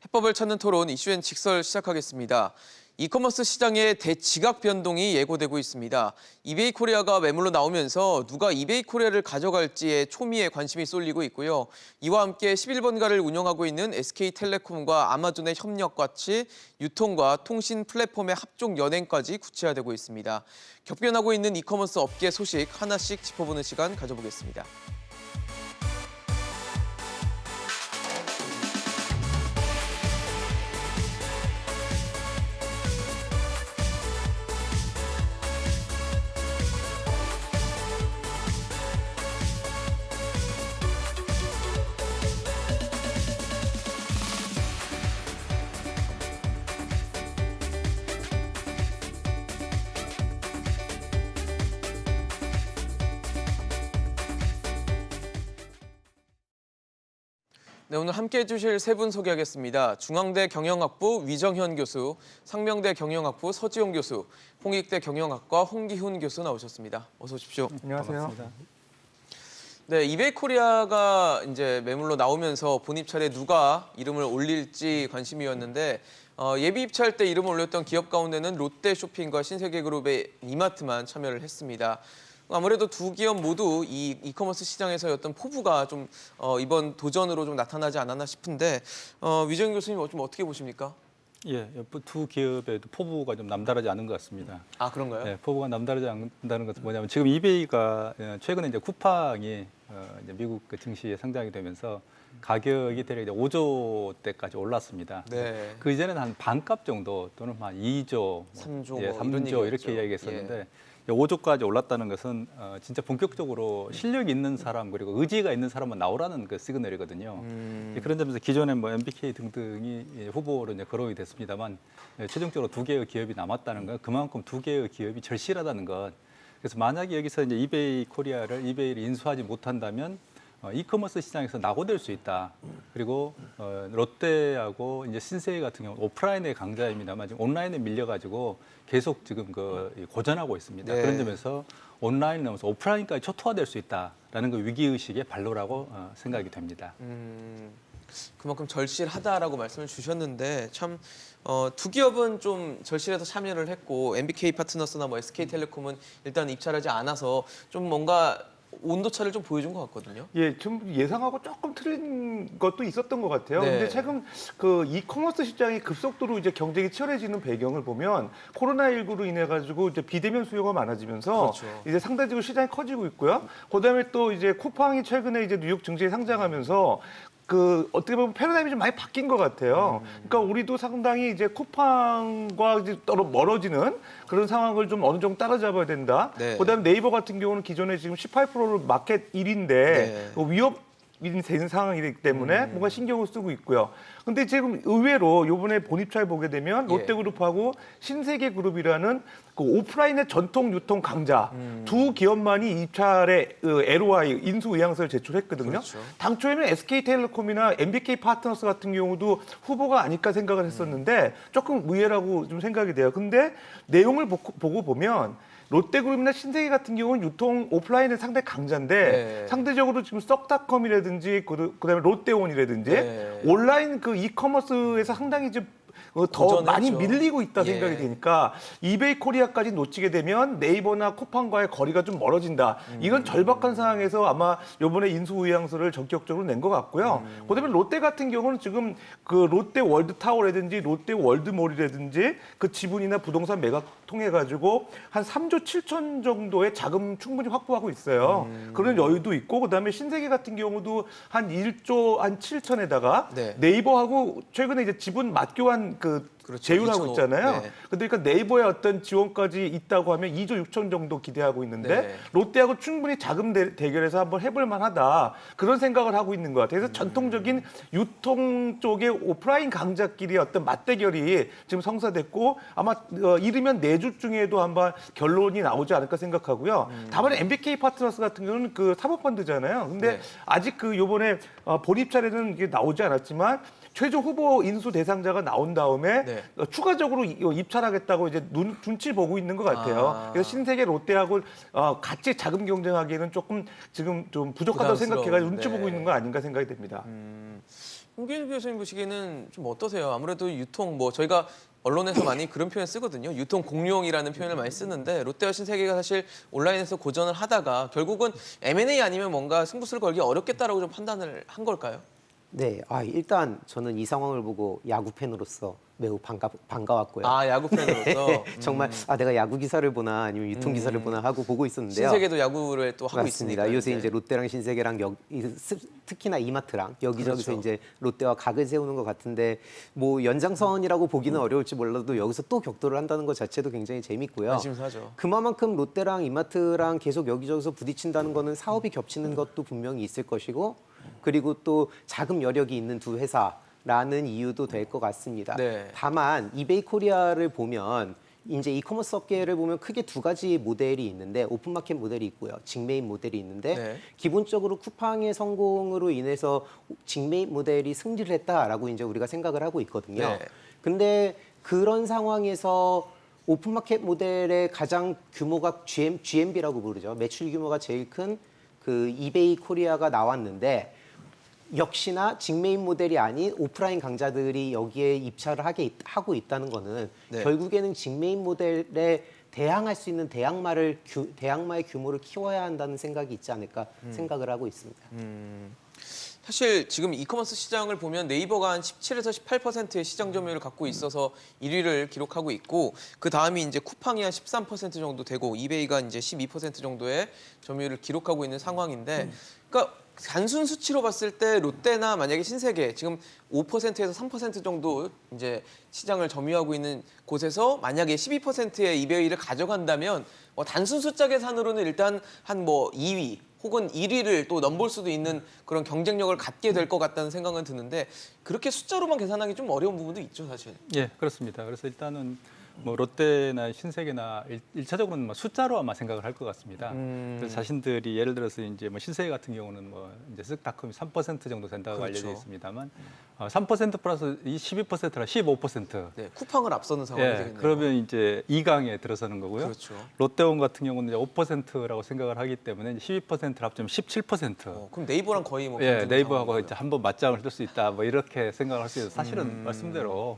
해법을 찾는 토론 이슈엔 직설 시작하겠습니다. 이커머스 시장의 대지각 변동이 예고되고 있습니다. 이베이 코리아가 매물로 나오면서 누가 이베이 코리아를 가져갈지에 초미의 관심이 쏠리고 있고요. 이와 함께 11번가를 운영하고 있는 SK텔레콤과 아마존의 협력 같이 유통과 통신 플랫폼의 합종 연행까지 구체화되고 있습니다. 격변하고 있는 이커머스 업계 소식 하나씩 짚어보는 시간 가져보겠습니다. 네, 오늘 함께해 주실 세 분 소개하겠습니다. 중앙대 경영학부 위정현 교수, 상명대 경영학부 서지용 교수, 홍익대 경영학과 홍기훈 교수 나오셨습니다. 어서 오십시오. 안녕하세요. 반갑습니다. 네, 이베이 코리아가 이제 매물로 나오면서 본입찰에 누가 이름을 올릴지 관심이었는데 예비 입찰 때 이름을 올렸던 기업 가운데는 롯데쇼핑과 신세계그룹의 이마트만 참여를 했습니다. 아무래도 두 기업 모두 이 이커머스 시장에서의 어떤 포부가 좀 이번 도전으로 좀 나타나지 않았나 싶은데 위정 교수님 좀 어떻게 보십니까? 예, 두 기업에도 포부가 좀 남다르지 않은 것 같습니다. 아, 그런가요? 네, 포부가 남다르지 않다는 것은 뭐냐면 지금 이베이가 최근에 이제 쿠팡이 이제 미국 그 증시에 상장이 되면서 가격이 대략 이제 5조대까지 올랐습니다. 네. 그 이전에는 한 반값 정도 또는 한 2조, 3조, 예, 뭐 3조 이런 이렇게 얘기였죠. 이야기했었는데 5조까지 올랐다는 것은 진짜 본격적으로 실력 있는 사람 그리고 의지가 있는 사람만 나오라는 그 시그널이거든요. 그런 점에서 기존에 뭐 MBK 등등이 후보로 이제 거론이 됐습니다만 최종적으로 두 개의 기업이 남았다는 건 그만큼 두 개의 기업이 절실하다는 것. 그래서 만약에 여기서 이제 이베이를 인수하지 못한다면 이커머스 시장에서 낙오될 수 있다. 그리고 롯데하고 이제 신세계 같은 경우 오프라인의 강자입니다만 지금 온라인에 밀려가지고 계속 지금 고전하고 있습니다. 네. 그런 점에서 온라인 넘어서 오프라인까지 초토화될 수 있다라는 그 위기 의식의 발로라고 생각이 됩니다. 그만큼 절실하다라고 말씀을 주셨는데 참 두 기업은 좀 절실해서 참여를 했고 MBK 파트너스나 뭐 SK텔레콤은 일단 입찰하지 않아서 좀 뭔가 온도차를 좀 보여준 것 같거든요. 예, 좀 예상하고 조금 틀린 것도 있었던 것 같아요. 네. 근데 최근 그 이커머스 시장이 급속도로 이제 경쟁이 치열해지는 배경을 보면 코로나19로 인해 가지고 이제 비대면 수요가 많아지면서 그렇죠. 이제 상대적으로 시장이 커지고 있고요. 그다음에 또 이제 쿠팡이 최근에 이제 뉴욕 증시에 상장하면서 어떻게 보면 패러다임이 좀 많이 바뀐 것 같아요. 그러니까 우리도 상당히 이제 쿠팡과 이제 멀어지는 그런 상황을 좀 어느 정도 따라잡아야 된다. 네. 그다음에 네이버 같은 경우는 기존에 지금 18%를 마켓 1인데 네. 위협이 되는 상황이기 때문에 뭔가 신경을 쓰고 있고요. 근데 지금 의외로 이번에 본입찰 보게 되면 예. 롯데그룹하고 신세계그룹이라는 그 오프라인의 전통 유통 강자 두 기업만이 입찰에 LOI 인수 의향서를 제출했거든요. 그렇죠. 당초에는 SK텔레콤이나 MBK 파트너스 같은 경우도 후보가 아닐까 생각을 했었는데 조금 의외라고 좀 생각이 돼요. 근데 내용을 보고 보면 롯데그룹이나 신세계 같은 경우는 유통 오프라인은 상당히 강자인데 네. 상대적으로 지금 썩닷컴이라든지 그다음에 롯데온이라든지 네. 온라인 그 이커머스에서 상당히 좀 더 도전했죠. 많이 밀리고 있다 예. 생각이 되니까 이베이 코리아까지 놓치게 되면 네이버나 쿠팡과의 거리가 좀 멀어진다. 이런 절박한 상황에서 아마 이번에 인수 의향서를 전격적으로 낸 것 같고요. 그다음에 롯데 같은 경우는 지금 그 롯데 월드타워라든지 롯데 월드몰이라든지 그 지분이나 부동산 매각 통해 가지고 한 3조 7천 정도의 자금 충분히 확보하고 있어요. 그런 여유도 있고 그다음에 신세계 같은 경우도 한 1조 한 7천에다가 네. 네이버하고 최근에 이제 지분 맞교환 그렇죠. 제휴하고 2.5. 있잖아요. 네. 그러니까 네이버의 어떤 지원까지 있다고 하면 2조 6천 정도 기대하고 있는데 네. 롯데하고 충분히 자금 대결해서 한번 해볼 만하다. 그런 생각을 하고 있는 것 같아요. 그래서 전통적인 유통 쪽의 오프라인 강자끼리 어떤 맞대결이 지금 성사됐고 아마 이르면 내주 중에도 한번 결론이 나오지 않을까 생각하고요. 다만 MBK 파트너스 같은 경우는 그 사모펀드잖아요. 근데 네. 아직 요번에 본입찰에는 이게 나오지 않았지만 최종 후보 인수 대상자가 나온 다음에 네. 추가적으로 입찰하겠다고 이제 눈치 보고 있는 것 같아요. 아. 그래서 신세계 롯데하고 같이 자금 경쟁하기에는 조금 지금 좀 부족하다고 부담스러운, 생각해가지고 눈치 네. 보고 있는 거 아닌가 생각이 됩니다. 홍길 교수님 보시기에는 좀 어떠세요? 아무래도 유통 뭐 저희가 언론에서 많이 그런 표현 쓰거든요. 유통 공룡이라는 표현을 많이 쓰는데 롯데와 신세계가 사실 온라인에서 고전을 하다가 결국은 M&A 아니면 뭔가 승부수를 걸기 어렵겠다라고 좀 판단을 한 걸까요? 네, 일단 저는 이 상황을 보고 야구 팬으로서 매우 반가웠고요. 아, 야구 팬으로서 정말 내가 야구 기사를 보나 아니면 유통 기사를 보나 하고 보고 있었는데요. 신세계도 야구를 또 하고 맞습니다. 있으니까 요새 이제 롯데랑 신세계랑 특히나 이마트랑 여기저기서 그렇죠. 이제 롯데와 각을 세우는 것 같은데 뭐 연장선이라고 보기는 어려울지 몰라도 여기서 또 격돌을 한다는 것 자체도 굉장히 재밌고요. 관심사죠. 그만큼 롯데랑 이마트랑 계속 여기저기서 부딪힌다는 거는 사업이 겹치는 것도 분명히 있을 것이고 그리고 또 자금 여력이 있는 두 회사라는 이유도 될 것 같습니다. 네. 다만 이베이 코리아를 보면 이제 이커머스 업계를 보면 크게 두 가지 모델이 있는데 오픈마켓 모델이 있고요. 직매입 모델이 있는데 네. 기본적으로 쿠팡의 성공으로 인해서 직매입 모델이 승리를 했다라고 이제 우리가 생각을 하고 있거든요. 네. 근데 그런 상황에서 오픈마켓 모델의 가장 규모가 GMB라고 부르죠. 매출 규모가 제일 큰 그 이베이 코리아가 나왔는데 역시나 직매입 모델이 아닌 오프라인 강자들이 여기에 입찰을 하고 있다는 거는 네. 결국에는 직매입 모델에 대항할 수 있는 대항마의 규모를 키워야 한다는 생각이 있지 않을까 생각을 하고 있습니다. 사실 지금 이커머스 시장을 보면 네이버가 한 17에서 18%의 시장 점유율을 갖고 있어서 1위를 기록하고 있고 그 다음이 이제 쿠팡이 한 13% 정도 되고 이베이가 이제 12% 정도의 점유율을 기록하고 있는 상황인데 그러니까 단순 수치로 봤을 때 롯데나 만약에 신세계 지금 5%에서 3% 정도 이제 시장을 점유하고 있는 곳에서 만약에 12%의 이베이를 가져간다면 뭐 단순 숫자 계산으로는 일단 한 뭐 2위 혹은 1위를 또 넘볼 수도 있는 그런 경쟁력을 갖게 될 것 같다는 생각은 드는데 그렇게 숫자로만 계산하기 좀 어려운 부분도 있죠, 사실. 예, 그렇습니다. 그래서 일단은 뭐 롯데나 신세계나 일차적으로는 뭐 숫자로 아마 생각을 할 것 같습니다. 그래서 자신들이 예를 들어서 이제 뭐 신세계 같은 경우는 뭐 이제 쓱닷컴이 3% 정도 된다고 그렇죠. 알려져 있습니다만 3% 플러스 이 12%라 15%. 네, 쿠팡을 앞서는 상황이 예, 되겠네요. 그러면 이제 2강에 들어서는 거고요. 그렇죠. 롯데온 같은 경우는 이제 5%라고 생각을 하기 때문에 12%를 합치면 17%. 그럼 네이버랑 거의 뭐 예, 같은 네이버하고 상황이고요. 이제 한번 맞짱을 뜰 수 있다. 뭐 이렇게 생각을 할 수 있어요. 사실은 말씀대로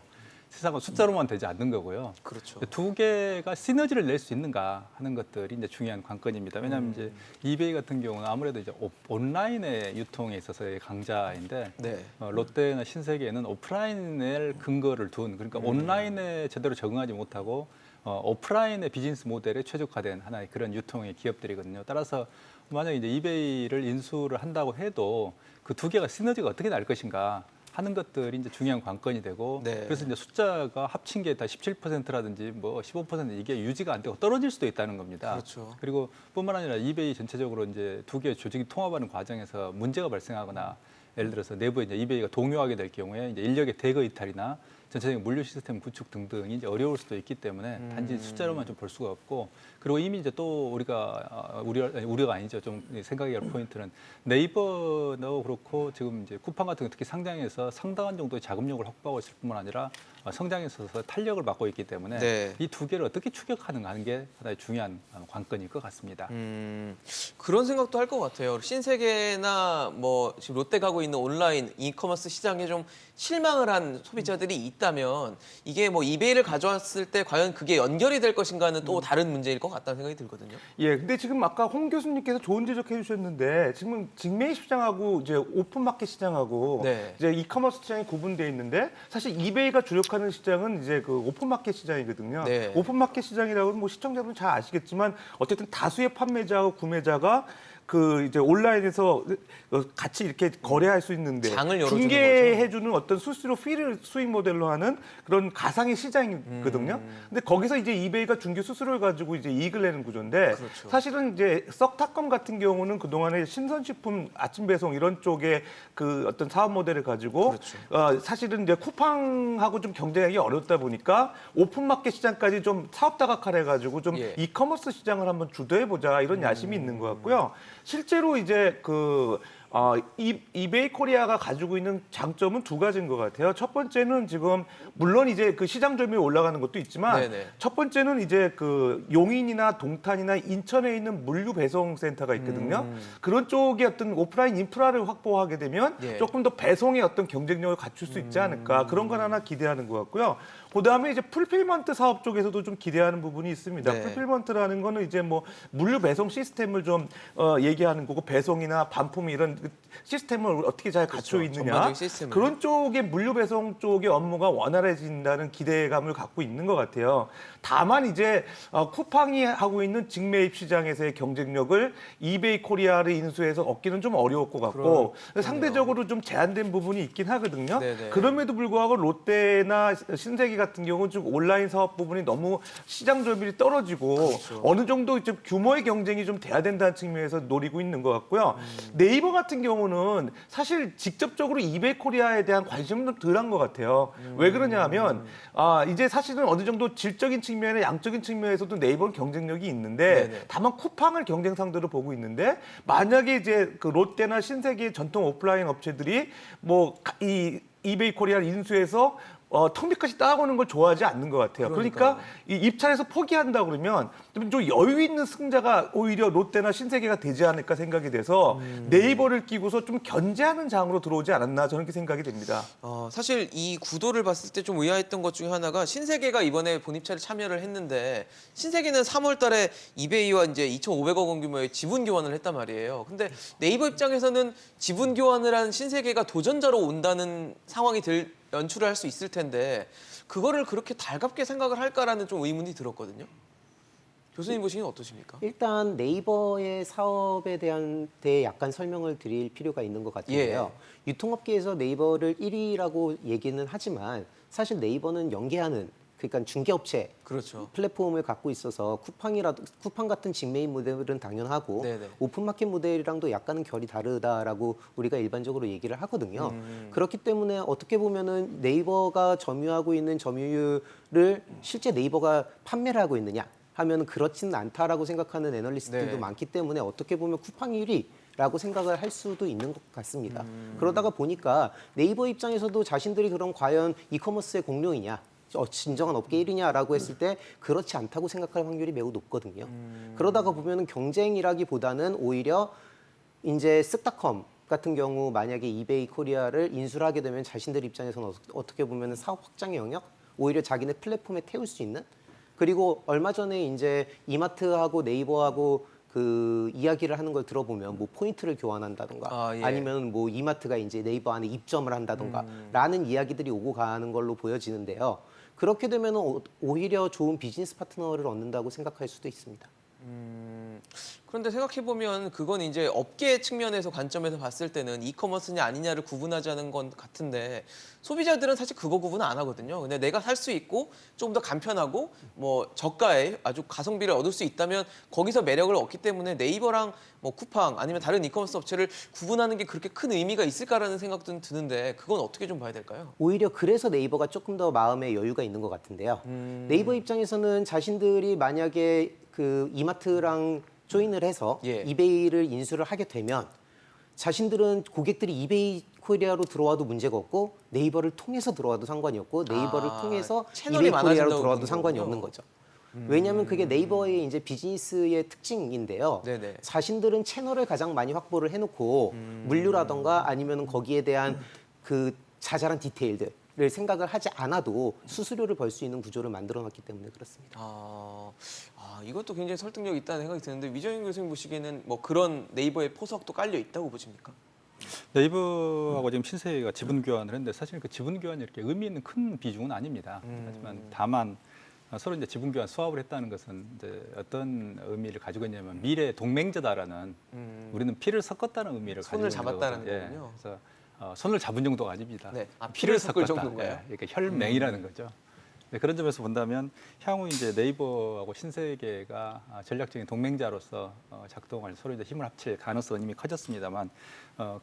세상은 숫자로만 되지 않는 거고요. 그렇죠. 두 개가 시너지를 낼 수 있는가 하는 것들이 이제 중요한 관건입니다. 왜냐하면 이제 이베이 같은 경우는 아무래도 이제 온라인의 유통에 있어서의 강자인데 네. 롯데나 신세계는 오프라인을 근거를 둔 그러니까 온라인에 제대로 적응하지 못하고 오프라인의 비즈니스 모델에 최적화된 하나의 그런 유통의 기업들이거든요. 따라서 만약 이제 이베이를 인수를 한다고 해도 그 두 개가 시너지가 어떻게 날 것인가 하는 것들이 이제 중요한 관건이 되고 네. 그래서 이제 숫자가 합친 게 다 17%라든지 뭐 15% 이게 유지가 안 되고 떨어질 수도 있다는 겁니다. 그렇죠. 그리고 뿐만 아니라 이베이 전체적으로 이제 두 개의 조직이 통합하는 과정에서 문제가 발생하거나 예를 들어서 내부에 이제 이베이가 동요하게 될 경우에 이제 인력의 대거 이탈이나 전체적인 물류 시스템 구축 등등이 이제 어려울 수도 있기 때문에 단지 숫자로만 좀 볼 수가 없고 그리고 이미 이제 또 우리가 우려가 아니죠. 좀 생각해야 할 포인트는 네이버도 그렇고 지금 이제 쿠팡 같은 거 특히 상장에서 상당한 정도의 자금력을 확보하고 있을 뿐만 아니라 성장에 있어서 탄력을 받고 있기 때문에 네. 이 두 개를 어떻게 추격하는가 하는 게 하나의 중요한 관건일 것 같습니다. 그런 생각도 할 것 같아요. 신세계나 뭐 지금 롯데 가고 있는 온라인 이커머스 시장에 좀 실망을 한 소비자들이 있다면 이게 뭐 이베이를 가져왔을 때 과연 그게 연결이 될 것인가는 또 다른 문제일 것 같다는 생각이 들거든요. 예, 근데 지금 아까 홍 교수님께서 좋은 지적해 주셨는데 지금 직매입 시장하고 이제 오픈마켓 시장하고 네. 이제 이커머스 시장이 구분되어 있는데 사실 이베이가 주력하는 시장은 이제 그 오픈마켓 시장이거든요. 네. 오픈마켓 시장이라고 뭐 시청자분은 잘 아시겠지만 어쨌든 다수의 판매자하고 구매자가 그 이제 온라인에서 같이 이렇게 거래할 수 있는데 장을 열어주는 중개해주는 어떤 수수료 피를 수익 모델로 하는 그런 가상의 시장이거든요. 근데 거기서 이제 이베이가 중개 수수료를 가지고 이제 이익을 내는 구조인데 그렇죠. 사실은 이제 썩닷컴 같은 경우는 그 동안에 신선식품 아침 배송 이런 쪽에 그 어떤 사업 모델을 가지고 그렇죠. 사실은 이제 쿠팡하고 좀 경쟁하기 어렵다 보니까 오픈마켓 시장까지 좀 사업 다각화를 해가지고 좀 예. 이커머스 시장을 한번 주도해 보자 이런 야심이 있는 것 같고요. 실제로 이제 그 이베이 코리아가 가지고 있는 장점은 두 가지인 것 같아요. 첫 번째는 지금 물론 이제 그 시장 점유율이 올라가는 것도 있지만 네네. 첫 번째는 이제 그 용인이나 동탄이나 인천에 있는 물류 배송 센터가 있거든요. 그런 쪽에 어떤 오프라인 인프라를 확보하게 되면 예. 조금 더 배송의 어떤 경쟁력을 갖출 수 있지 않을까 그런 건 하나 기대하는 것 같고요. 그다음에 이제 풀필먼트 사업 쪽에서도 좀 기대하는 부분이 있습니다. 네. 풀필먼트라는 거는 이제 뭐 물류 배송 시스템을 좀 얘기하는 거고 배송이나 반품 이런 그 시스템을 어떻게 잘 갖춰 그렇죠. 있느냐 전반적인 시스템을. 그런 쪽의 물류 배송 쪽의 업무가 원활해진다는 기대감을 갖고 있는 것 같아요. 다만 이제 쿠팡이 하고 있는 직매입 시장에서의 경쟁력을 이베이 코리아를 인수해서 얻기는 좀 어려울 것 같고 상대적으로 좀 제한된 부분이 있긴 하거든요. 네네. 그럼에도 불구하고 롯데나 신세계 같은 경우는 좀 온라인 사업 부분이 너무 시장 점유율이 떨어지고 그렇죠. 어느 정도 좀 규모의 경쟁이 좀 돼야 된다는 측면에서 노리고 있는 것 같고요. 네이버 같은 경우는 사실 직접적으로 이베이 코리아에 대한 관심은 좀 덜한 것 같아요. 왜 그러냐 하면 이제 사실은 어느 정도 질적인 측면에 양적인 측면에서도 네이버는 경쟁력이 있는데 네네. 다만 쿠팡을 경쟁 상대로 보고 있는데 만약에 이제 그 롯데나 신세계 전통 오프라인 업체들이 뭐 이 이베이 코리아를 인수해서 턱밑까지 따라오는 걸 좋아하지 않는 것 같아요. 그러니까 이 입찰에서 포기한다 그러면 좀 여유 있는 승자가 오히려 롯데나 신세계가 되지 않을까 생각이 돼서 네이버를 끼고서 좀 견제하는 장으로 들어오지 않았나 저는 그렇게 생각이 됩니다. 사실 이 구도를 봤을 때 좀 의아했던 것 중에 하나가 신세계가 이번에 본입찰에 참여를 했는데 신세계는 3월 달에 이베이와 이제 2,500억 원 규모의 지분 교환을 했단 말이에요. 근데 네이버 입장에서는 지분 교환을 한 신세계가 도전자로 온다는 상황이 연출을 할 수 있을 텐데 그거를 그렇게 달갑게 생각을 할까라는 좀 의문이 들었거든요. 교수님 보시기엔 어떠십니까? 일단 네이버의 사업에 대해 약간 설명을 드릴 필요가 있는 것 같은데요. 유통업계에서 네이버를 1위라고 얘기는 하지만 사실 네이버는 연계하는 그러니까 중개업체 그렇죠. 플랫폼을 갖고 있어서 쿠팡 같은 직매입 모델은 당연하고 네네. 오픈마켓 모델이랑도 약간은 결이 다르다라고 우리가 일반적으로 얘기를 하거든요. 그렇기 때문에 어떻게 보면은 네이버가 점유하고 있는 점유율을 실제 네이버가 판매를 하고 있느냐 하면 그렇지는 않다라고 생각하는 애널리스트들도 네. 많기 때문에 어떻게 보면 쿠팡이 1위라고 생각을 할 수도 있는 것 같습니다. 그러다가 보니까 네이버 입장에서도 자신들이 그럼 과연 이커머스의 공룡이냐 진정한 업계 1위냐라고 했을 때 그렇지 않다고 생각할 확률이 매우 높거든요. 그러다가 보면은 경쟁이라기보다는 오히려 이제 쓱닷컴 같은 경우 만약에 이베이 코리아를 인수를 하게 되면 자신들 입장에서는 어떻게 보면은 사업 확장의 영역, 오히려 자기네 플랫폼에 태울 수 있는 그리고 얼마 전에 이제 이마트하고 네이버하고 그 이야기를 하는 걸 들어보면 뭐 포인트를 교환한다던가 아니면 뭐 이마트가 이제 네이버 안에 입점을 한다던가 라는 이야기들이 오고 가는 걸로 보여지는데요. 그렇게 되면 오히려 좋은 비즈니스 파트너를 얻는다고 생각할 수도 있습니다. 그런데 생각해보면 그건 이제 업계 측면에서 관점에서 봤을 때는 이커머스냐 아니냐를 구분하자는 건 같은데 소비자들은 사실 그거 구분 안 하거든요. 근데 내가 살 수 있고 조금 더 간편하고 뭐 저가에 아주 가성비를 얻을 수 있다면 거기서 매력을 얻기 때문에 네이버랑 뭐 쿠팡 아니면 다른 이커머스 업체를 구분하는 게 그렇게 큰 의미가 있을까라는 생각도 드는데 그건 어떻게 좀 봐야 될까요? 오히려 그래서 네이버가 조금 더 마음의 여유가 있는 것 같은데요. 네이버 입장에서는 자신들이 만약에 그 이마트랑 조인을 해서 이베이를 인수를 하게 되면 자신들은 고객들이 이베이 코리아로 들어와도 문제가 없고 네이버를 통해서 들어와도 상관이 없고 네이버를 통해서 채널이 이베이 코리아로 많아진다고 들어와도 보는 상관이 거군요. 없는 거죠. 왜냐하면 그게 네이버의 이제 비즈니스의 특징인데요. 네네. 자신들은 채널을 가장 많이 확보를 해놓고 물류라던가 아니면 거기에 대한 그 자잘한 디테일들을 생각을 하지 않아도 수수료를 벌 수 있는 구조를 만들어놨기 때문에 그렇습니다. 이것도 굉장히 설득력 있다는 생각이 드는데 위정인 교수님 보시기에는 뭐 그런 네이버의 포석도 깔려 있다고 보십니까? 네이버하고 지금 신세계가 지분 교환을 했는데 사실 그 지분 교환이 이렇게 의미 있는 큰 비중은 아닙니다. 하지만 다만 서로 이제 지분 교환 수합을 했다는 것은 이제 어떤 의미를 가지고 있냐면 미래 동맹자다라는 우리는 피를 섞었다는 의미를 가지고 손을 있는 잡았다는 거거든요. 거군요. 그래서 손을 잡은 정도가 아닙니다. 네. 피를 섞을 섞었다. 정도인가요? 그러니까 혈맹이라는 거죠. 네, 그런 점에서 본다면 향후 이제 네이버하고 신세계가 전략적인 동맹자로서 작동할 서로 이제 힘을 합칠 가능성은 이미 커졌습니다만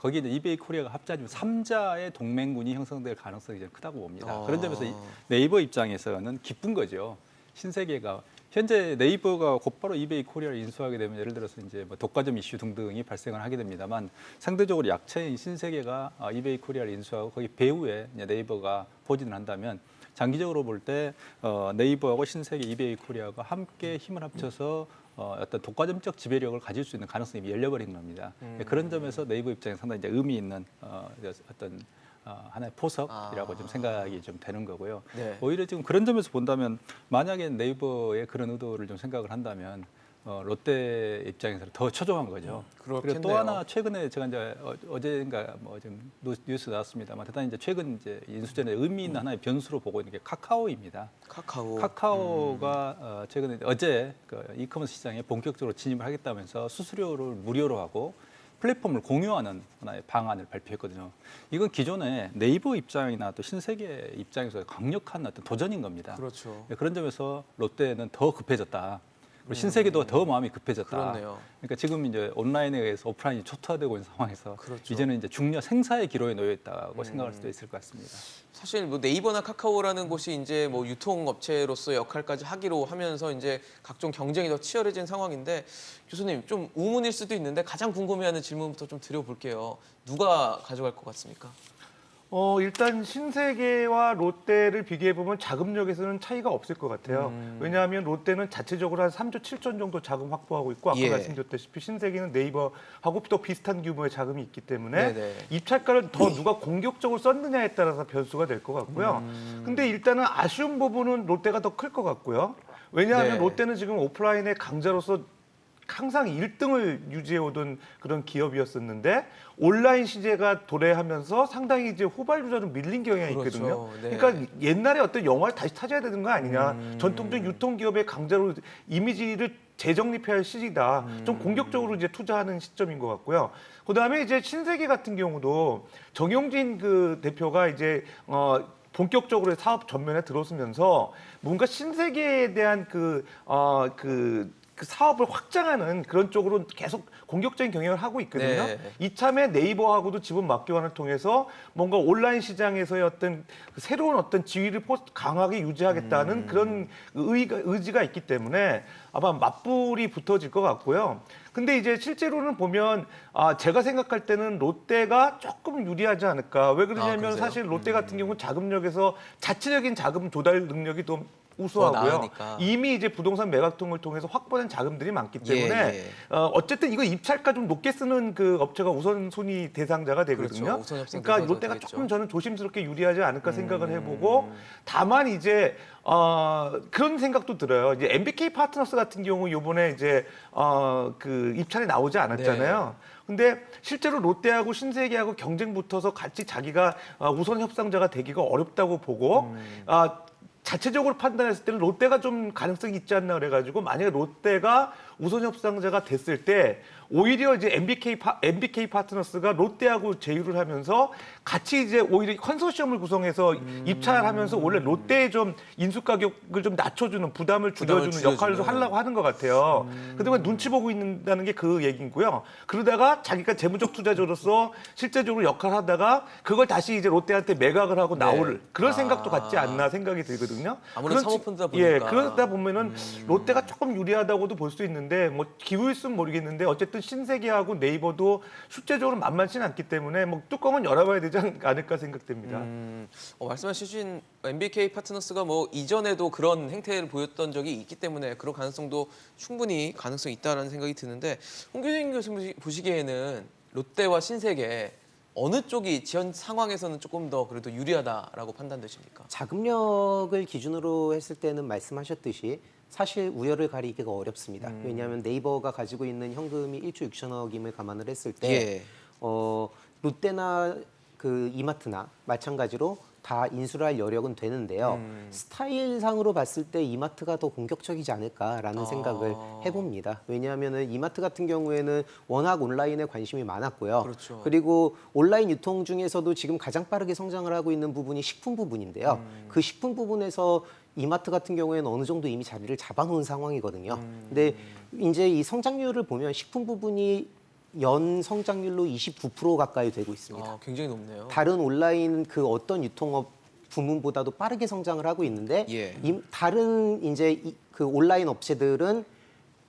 거기에 이제 이베이 코리아가 합작하면 3자의 동맹군이 형성될 가능성이 좀 크다고 봅니다. 그런 점에서 네이버 입장에서는 기쁜 거죠. 신세계가 현재 네이버가 곧바로 이베이 코리아를 인수하게 되면 예를 들어서 이제 뭐 독과점 이슈 등등이 발생을 하게 됩니다만 상대적으로 약체인 신세계가 이베이 코리아를 인수하고 거기 배후에 이제 네이버가 포진을 한다면 장기적으로 볼 때 네이버하고 신세계, 이베이 코리아가 함께 힘을 합쳐서 어떤 독과점적 지배력을 가질 수 있는 가능성이 열려버린 겁니다. 그런 점에서 네이버 입장에 상당히 이제 의미 있는 어떤 하나의 포석이라고 좀 생각이 좀 되는 거고요. 네. 오히려 지금 그런 점에서 본다면 만약에 네이버의 그런 의도를 좀 생각을 한다면 롯데 입장에서는 더 초조한 거죠. 그렇겠네요. 그리고 또 하나 최근에 제가 이제 어제인가 뭐 지금 뉴스 나왔습니다만 대단히 이제 최근 이제 인수전에 의미 있는 하나의 변수로 보고 있는 게 카카오입니다. 카카오가 최근에 어제 그 이커머스 시장에 본격적으로 진입을 하겠다면서 수수료를 무료로 하고 플랫폼을 공유하는 하나의 방안을 발표했거든요. 이건 기존에 네이버 입장이나 또 신세계 입장에서 강력한 어떤 도전인 겁니다. 그렇죠. 그런 점에서 롯데는 더 급해졌다. 그리고 신세계도 더 마음이 급해졌다. 그렇네요. 그러니까 지금 이제 온라인에 의해서 오프라인이 초토화되고 있는 상황에서 그렇죠. 이제는 이제 중요 생사의 기로에 놓여 있다고 생각할 수도 있을 것 같습니다. 사실 뭐 네이버나 카카오라는 곳이 이제 뭐 유통업체로서의 역할까지 하기로 하면서 이제 각종 경쟁이 더 치열해진 상황인데 교수님 좀 우문일 수도 있는데 가장 궁금해하는 질문부터 좀 드려볼게요. 누가 가져갈 것 같습니까? 일단 신세계와 롯데를 비교해보면 자금력에서는 차이가 없을 것 같아요. 왜냐하면 롯데는 자체적으로 한 3조 7천 정도 자금 확보하고 있고 아까 예. 말씀드렸다시피 신세계는 네이버하고 또 비슷한 규모의 자금이 있기 때문에 네네. 입찰가를 더 누가 공격적으로 썼느냐에 따라서 변수가 될 것 같고요. 근데 일단은 아쉬운 부분은 롯데가 더 클 것 같고요. 왜냐하면 네. 롯데는 지금 오프라인의 강자로서 항상 1등을 유지해오던 그런 기업이었었는데 온라인 시대가 도래하면서 상당히 이제 후발주자로 밀린 경향이 그렇죠. 있거든요. 네. 그러니까 옛날에 어떤 영화를 다시 찾아야 되는 거 아니냐. 전통적 유통기업의 강자로 이미지를 재정립해야 할 시기다. 좀 공격적으로 이제 투자하는 시점인 것 같고요. 그다음에 이제 신세계 같은 경우도 정용진 그 대표가 이제 본격적으로 사업 전면에 들어서면서 뭔가 신세계에 대한 그 사업을 확장하는 그런 쪽으로 계속 공격적인 경영을 하고 있거든요. 네. 이참에 네이버하고도 지분 맞교환을 통해서 뭔가 온라인 시장에서의 어떤 새로운 어떤 지위를 강하게 유지하겠다는 그런 의지가 있기 때문에 아마 맞불이 붙어질 것 같고요. 근데 이제 실제로는 보면 제가 생각할 때는 롯데가 조금 유리하지 않을까. 왜 그러냐면 그러세요? 사실 롯데 같은 경우는 자금력에서 자체적인 자금 조달 능력이 좀 우수하고요. 나으니까. 이미 이제 부동산 매각통을 통해서 확보된 자금들이 많기 때문에 예. 어쨌든 이거 입찰가 좀 높게 쓰는 그 업체가 우선순위 대상자가 되거든요. 그렇죠. 우선 협상 그러니까 대상자가 롯데가 되겠죠. 조금 저는 조심스럽게 유리하지 않을까 생각을 해보고 다만 이제 그런 생각도 들어요. 이제 MBK 파트너스 같은 경우 요번에 이제 그 입찰이 나오지 않았잖아요. 근데 실제로 롯데하고 신세계하고 경쟁 붙어서 같이 자기가 우선 협상자가 되기가 어렵다고 보고 자체적으로 판단했을 때는 롯데가 좀 가능성이 있지 않나 그래가지고 만약에 롯데가 우선 협상자가 됐을 때 오히려 이제 MBK 파트너스가 롯데하고 제휴를 하면서 같이 이제 오히려 컨소시엄을 구성해서 입찰하면서 원래 롯데의 좀 인수 가격을 좀 낮춰주는 부담을 줄여주는 역할을 좀 하려고 하는 것 같아요. 그동안 눈치 보고 있다는 게 그 얘기고요. 그러다가 자기가 재무적 투자자로서 실제적으로 역할을 하다가 그걸 다시 이제 롯데한테 매각을 하고 나올 그런 생각도 같지 않나 생각이 들거든요. 아무래도 사모펀드다 보니까. 예, 그러다 보면은 롯데가 조금 유리하다고도 볼 수 있는데 뭐 기후일 수는 모르겠는데 어쨌든 신세계하고 네이버도 실제적으로 만만치는 않기 때문에 뭐 뚜껑은 열어봐야 되지 않을까 생각됩니다. 말씀하신 MBK 파트너스가 뭐 이전에도 그런 행태를 보였던 적이 있기 때문에 그런 가능성도 충분히 가능성이 있다는 생각이 드는데 홍규진 교수님 보시기에는 롯데와 신세계 어느 쪽이 지원 상황에서는 조금 더 그래도 유리하다라고 판단되십니까? 자금력을 기준으로 했을 때는 말씀하셨듯이 사실 우열을 가리기가 어렵습니다. 왜냐하면 네이버가 가지고 있는 현금이 1조 6천억임을 감안을 했을 때 예. 롯데나 그 이마트나 마찬가지로 다 인수를 할 여력은 되는데요. 스타일상으로 봤을 때 이마트가 더 공격적이지 않을까라는 생각을 해봅니다. 왜냐하면 이마트 같은 경우에는 워낙 온라인에 관심이 많았고요. 그렇죠. 그리고 온라인 유통 중에서도 지금 가장 빠르게 성장을 하고 있는 부분이 식품 부분인데요. 그 식품 부분에서 이마트 같은 경우에는 어느 정도 이미 자리를 잡아놓은 상황이거든요. 근데 이제 이 성장률을 보면 식품 부분이 연 성장률로 29% 가까이 되고 있습니다. 굉장히 높네요. 다른 온라인 그 어떤 유통업 부문보다도 빠르게 성장을 하고 있는데 예. 다른 이제 그 온라인 업체들은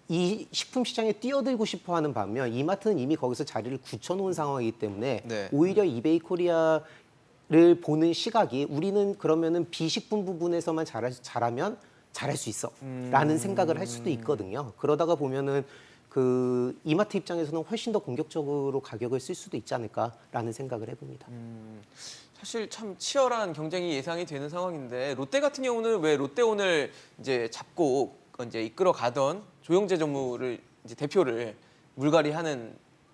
이 식품 시장에 뛰어들고 싶어하는 반면 이마트는 이미 거기서 자리를 굳혀놓은 상황이기 때문에 네. 오히려 이베이 코리아를 보는 시각이 우리는 그러면은 비식품 부분에서만 잘하면 잘할 수 있어라는 생각을 할 수도 있거든요. 그러다가 보면은 그 이마트 입장에서는 훨씬 더 공격적으로 가격을 쓸 수도 있지 않을까라는 생각을 해봅니다. 사실 참 치열한 경쟁이 예상이 되는 상황인데 롯데 같은 경우는 왜 롯데온을 이제 잡고 이제 이끌어 가던 조영재 전무를 이제 대표를 물갈이하는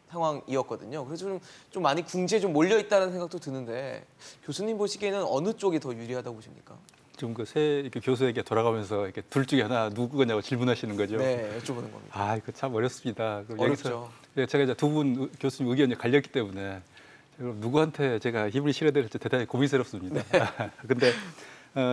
상황이었거든요. 그래서 좀 많이 궁지에 좀 몰려 있다는 생각도 드는데 교수님 보시기에는 어느 쪽이 더 유리하다고 보십니까? 지금 그 새 교수에게 돌아가면서 이렇게 둘 중에 하나 누구냐고 질문하시는 거죠. 네, 여쭤보는 겁니다. 아, 이거 참 어렵습니다. 그럼 어렵죠. 여기서 제가 이제 두 분 교수님 의견이 갈렸기 때문에 그럼 누구한테 제가 힘을 실어야 될지 대단히 고민스럽습니다. 근데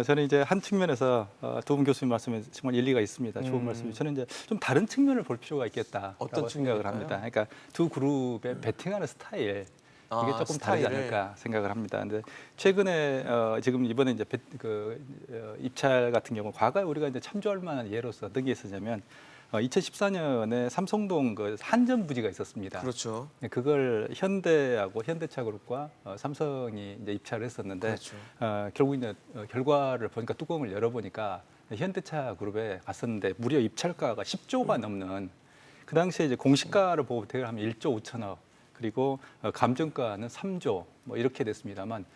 저는 이제 한 측면에서 두 분 교수님 말씀에 정말 일리가 있습니다. 좋은 말씀이. 저는 이제 좀 다른 측면을 볼 필요가 있겠다라고 어떤 생각을 측면일까요? 합니다. 그러니까 두 그룹의 배팅하는 스타일. 이게 조금 다르지 스타일을. 않을까 생각을 합니다. 근데 최근에 지금 이번에 이제 입찰 같은 경우 과거에 우리가 이제 참조할 만한 예로서 어떤 게 있었냐면 2014년에 삼성동 그 한전 부지가 있었습니다. 그렇죠. 그걸 현대하고 현대차그룹과 삼성이 이제 입찰을 했었는데 그렇죠. 결국 이제 결과를 보니까 뚜껑을 열어보니까 현대차그룹에 갔었는데 무려 입찰가가 10조가 넘는 그 당시에 이제 공시가를 보고 대략 하면 1조 5천억 그리고 감정가는 3조 뭐 이렇게 됐습니다만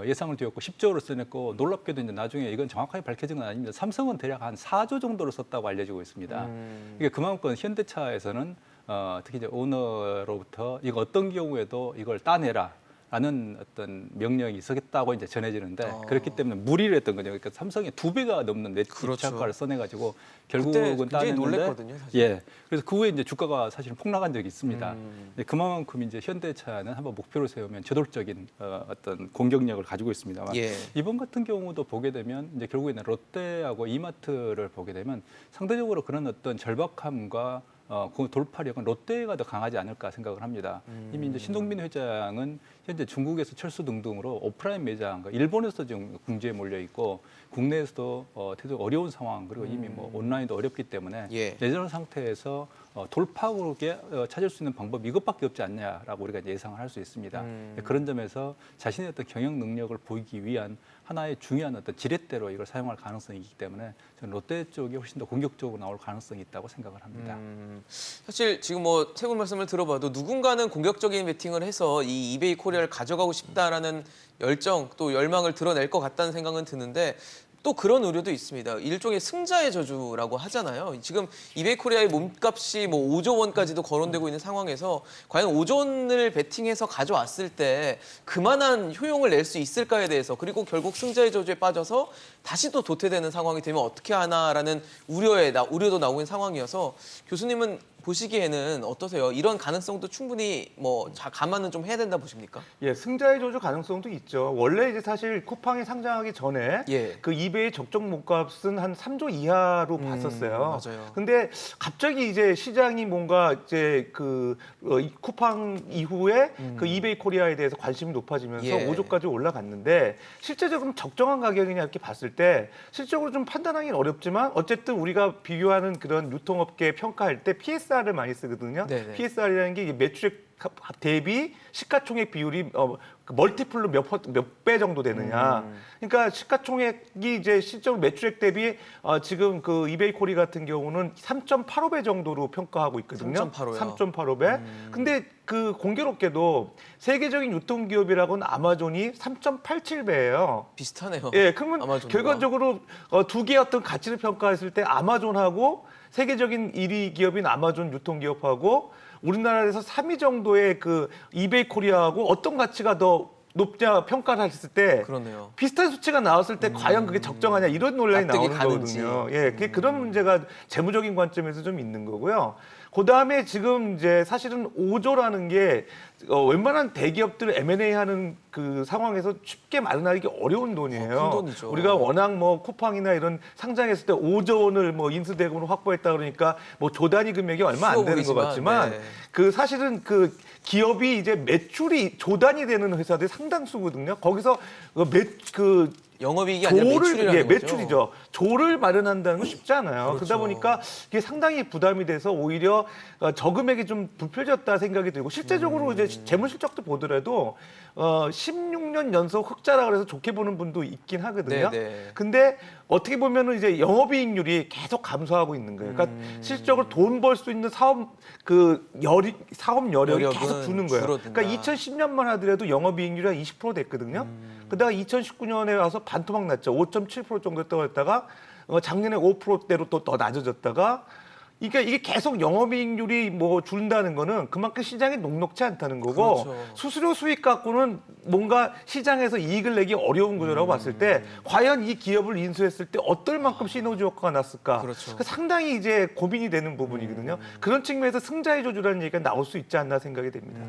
예상을 뒤엎고 10조를 써냈고 놀랍게도 이제 나중에 이건 정확하게 밝혀진 건 아닙니다. 삼성은 대략 한 4조 정도를 썼다고 알려지고 있습니다. 이게 그만큼 현대차에서는 특히 이제 오너로부터 이거 어떤 경우에도 이걸 따내라. 라는 어떤 명령이 있었다고 이제 전해지는데 그렇기 때문에 무리를 했던 거죠. 그러니까 삼성이 2배가 넘는 그렇죠. 입찰가를 써내가지고 그때 결국은 굉장히 따냈는데 놀랬거든요, 사실. 예. 그래서 그 후에 이제 주가가 사실 폭락한 적이 있습니다. 그만큼 이제 현대차는 한번 목표를 세우면 저돌적인 어떤 공격력을 가지고 있습니다만 예. 이번 같은 경우도 보게 되면 이제 결국에는 롯데하고 이마트를 보게 되면 상대적으로 그런 어떤 절박함과 그 돌파력은 롯데가 더 강하지 않을까 생각을 합니다. 이미 이제 신동빈 회장은 현재 중국에서 철수 등등으로 오프라인 매장, 일본에서도 지금 궁지에 몰려 있고 국내에서도 대단히 어려운 상황 그리고 이미 뭐 온라인도 어렵기 때문에 예. 예전 상태에서 돌파구에 찾을 수 있는 방법이 이것밖에 없지 않냐라고 우리가 이제 예상을 할 수 있습니다. 그런 점에서 자신의 어떤 경영 능력을 보이기 위한 하나의 중요한 어떤 지렛대로 이걸 사용할 가능성이 있기 때문에 저는 롯데 쪽이 훨씬 더 공격적으로 나올 가능성이 있다고 생각을 합니다. 사실 지금 뭐 세 분 말씀을 들어봐도 누군가는 공격적인 배팅을 해서 이 이베이 코리아를 가져가고 싶다라는 열정 또 열망을 드러낼 것 같다는 생각은 드는데 또 그런 우려도 있습니다. 일종의 승자의 저주라고 하잖아요. 지금 이베이 코리아의 몸값이 뭐 5조 원까지도 거론되고 있는 상황에서 과연 5조 원을 베팅해서 가져왔을 때 그만한 효용을 낼 수 있을까에 대해서 그리고 결국 승자의 저주에 빠져서 다시 또 도태되는 상황이 되면 어떻게 하나라는 우려도 나오고 있는 상황이어서 교수님은 보시기에는 어떠세요? 이런 가능성도 충분히 뭐 감안은 좀 해야 된다 보십니까? 예, 승자의 저주 가능성도 있죠. 원래 이제 사실 쿠팡이 상장하기 전에 예. 그 이베이 적정 몸값은 한 3조 이하로 봤었어요. 맞아요. 근데 갑자기 이제 시장이 뭔가 이제 이 쿠팡 이후에 그 이베이 코리아에 대해서 관심이 높아지면서 예. 5조까지 올라갔는데 실제적으로 적정한 가격이냐 이렇게 봤을 때 실질적으로 좀 판단하기는 어렵지만 어쨌든 우리가 비교하는 그런 유통업계 평가할 때 PSR을 많이 쓰거든요. 네네. PSR이라는 게 매출액 대비 시가총액 비율이 멀티플로 몇 배 정도 되느냐. 그러니까 시가총액이 이제 실제로 매출액 대비 지금 그 이베이 코리 같은 경우는 3.85배 정도로 평가하고 있거든요. 3.85 요? 3.85배. 근데 그 공교롭게도 세계적인 유통기업이라고는 아마존이 3.87배예요. 비슷하네요. 예, 그러면 아마존과. 결과적으로 두 개의 어떤 가치를 평가했을 때 아마존하고 세계적인 1위 기업인 아마존 유통기업하고 우리나라에서 3위 정도의 그 이베이 코리아하고 어떤 가치가 더 높냐 평가를 했을 때 그러네요. 비슷한 수치가 나왔을 때 과연 그게 적정하냐 이런 논란이 납득이 나오는 가는지. 거거든요. 예, 그런 문제가 재무적인 관점에서 좀 있는 거고요. 그다음에 지금 이제 사실은 5조라는 게 웬만한 대기업들 M&A 하는 그 상황에서 쉽게 마련하기 어려운 돈이에요. 큰 돈이죠. 우리가 워낙 뭐 쿠팡이나 이런 상장했을 때 5조 원을 뭐 인수대금으로 확보했다 그러니까 뭐 조 단위 금액이 얼마 안 되는 것 보이지만, 같지만 네. 그 사실은 그 기업이 이제 매출이 조 단위 되는 회사들이 상당수거든요. 거기서 영업이익이 아니라 매출이라는 거죠. 매출이죠. 조를 마련한다는 건 쉽지 않아요. 그렇죠. 그러다 보니까 이게 상당히 부담이 돼서 오히려 저금액이 좀 부풀렸다 생각이 들고 실제적으로 이제 재무 실적도 보더라도 16년 연속 흑자라 그래서 좋게 보는 분도 있긴 하거든요. 네네. 근데 어떻게 보면은 이제 영업이익률이 계속 감소하고 있는 거예요. 그러니까 실질적으로 돈 벌 수 있는 사업 사업 여력이 여력은 계속 주는 거예요. 줄어든다. 그러니까 2010년만 하더라도 영업이익률이 한 20% 됐거든요. 그다가 2019년에 와서 반토막 났죠. 5.7% 정도 떨어졌다가 작년에 5%대로 또 더 낮아졌다가 그러니까 이게 계속 영업이익률이 뭐 줄다는 거는 그만큼 시장이 녹록지 않다는 거고 그렇죠. 수수료 수익 갖고는 뭔가 시장에서 이익을 내기 어려운 구조라고 봤을 때 과연 이 기업을 인수했을 때 어떨 만큼 시너지 효과가 났을까? 그렇죠. 그러니까 상당히 이제 고민이 되는 부분이거든요. 그런 측면에서 승자의 조주라는 얘기가 나올 수 있지 않나 생각이 됩니다.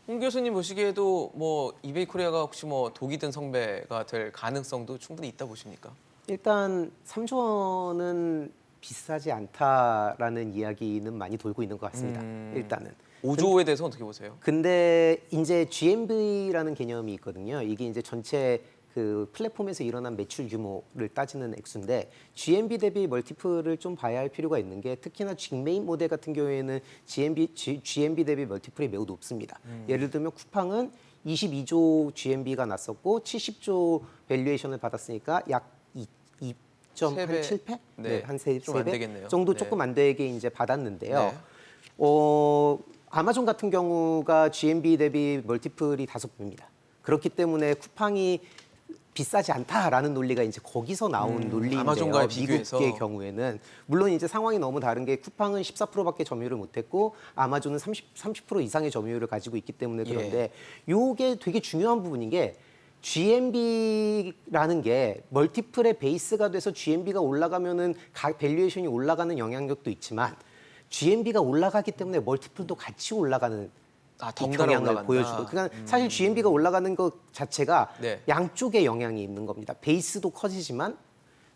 홍 교수님 보시기에도 뭐 이베이 코리아가 혹시 뭐 독이 든 성배가 될 가능성도 충분히 있다 보십니까? 일단 3조 원은 비싸지 않다라는 이야기는 많이 돌고 있는 것 같습니다. 일단은. 5조에 대해서 어떻게 보세요? 근데 이제 GMV라는 개념이 있거든요. 이게 이제 전체 그 플랫폼에서 일어난 매출 규모를 따지는 액수인데 GMV 대비 멀티플을 좀 봐야 할 필요가 있는 게 특히나 직메인 모델 같은 경우에는 GMV 대비 멀티플이 매우 높습니다. 예를 들면 쿠팡은 22조 GMV가 났었고 70조 밸류에이션을 받았으니까 약 2.7배? 네. 한 좀안 3배 되겠네요. 정도 네. 조금 안 되게 이제 받았는데요. 네. 아마존 같은 경우가 GMV 대비 멀티플이 5배입니다. 그렇기 때문에 쿠팡이 비싸지 않다라는 논리가 이제 거기서 나온 논리인데요. 아마존과의 비교해서. 미국의 경우에는 물론 이제 상황이 너무 다른 게 쿠팡은 14%밖에 점유율을 못했고 아마존은 30% 이상의 점유율을 가지고 있기 때문에 그런데 요게 되게 중요한 부분인 게 GMV라는 게 멀티플의 베이스가 돼서 GMV가 올라가면은 밸류에이션이 올라가는 영향력도 있지만 GMV가 올라가기 때문에 멀티플도 같이 올라가는 이 덩달아 경향을 올라간다. 보여주고 그러니까 사실 GMV가 올라가는 것 자체가 네. 양쪽에 영향이 있는 겁니다. 베이스도 커지지만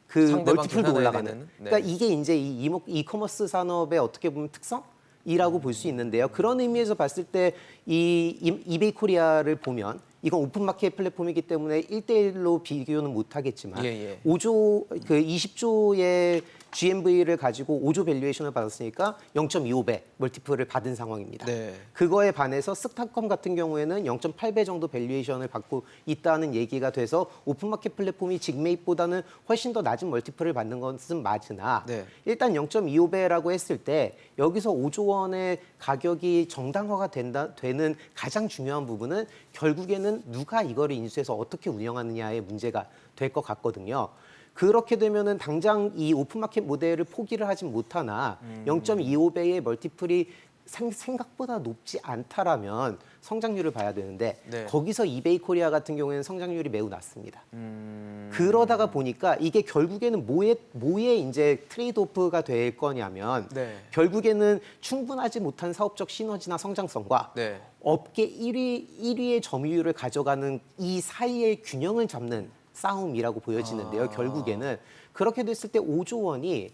그 상대방 멀티플도 계산해야 올라가는. 되는? 네. 그러니까 이게 이제 이 이커머스 산업의 어떻게 보면 특성이라고 볼 수 있는데요. 그런 의미에서 봤을 때 이베이 코리아를 보면 이건 오픈마켓 플랫폼이기 때문에 1대1로 비교는 못 하겠지만 5조 그 20조의 GMV를 가지고 5조 밸류에이션을 받았으니까 0.25배 멀티플을 받은 상황입니다. 네. 그거에 반해서 스타컴 같은 경우에는 0.8배 정도 밸류에이션을 받고 있다는 얘기가 돼서 오픈마켓 플랫폼이 직메이트보다는 훨씬 더 낮은 멀티플을 받는 것은 맞으나 네. 일단 0.25배라고 했을 때 여기서 5조 원의 가격이 정당화가 되는 가장 중요한 부분은 결국에는 누가 이거를 인수해서 어떻게 운영하느냐의 문제가 될 것 같거든요. 그렇게 되면은 당장 이 오픈마켓 모델을 포기를 하진 못하나 0.25배의 멀티플이 생각보다 높지 않다라면 성장률을 봐야 되는데 네. 거기서 이베이 코리아 같은 경우에는 성장률이 매우 낮습니다. 그러다가 보니까 이게 결국에는 뭐에 이제 트레이드오프가 될 거냐면 네. 결국에는 충분하지 못한 사업적 시너지나 성장성과 네. 업계 1위의 점유율을 가져가는 이 사이의 균형을 잡는 싸움이라고 보여지는데요. 결국에는 그렇게 됐을 때 5조 원이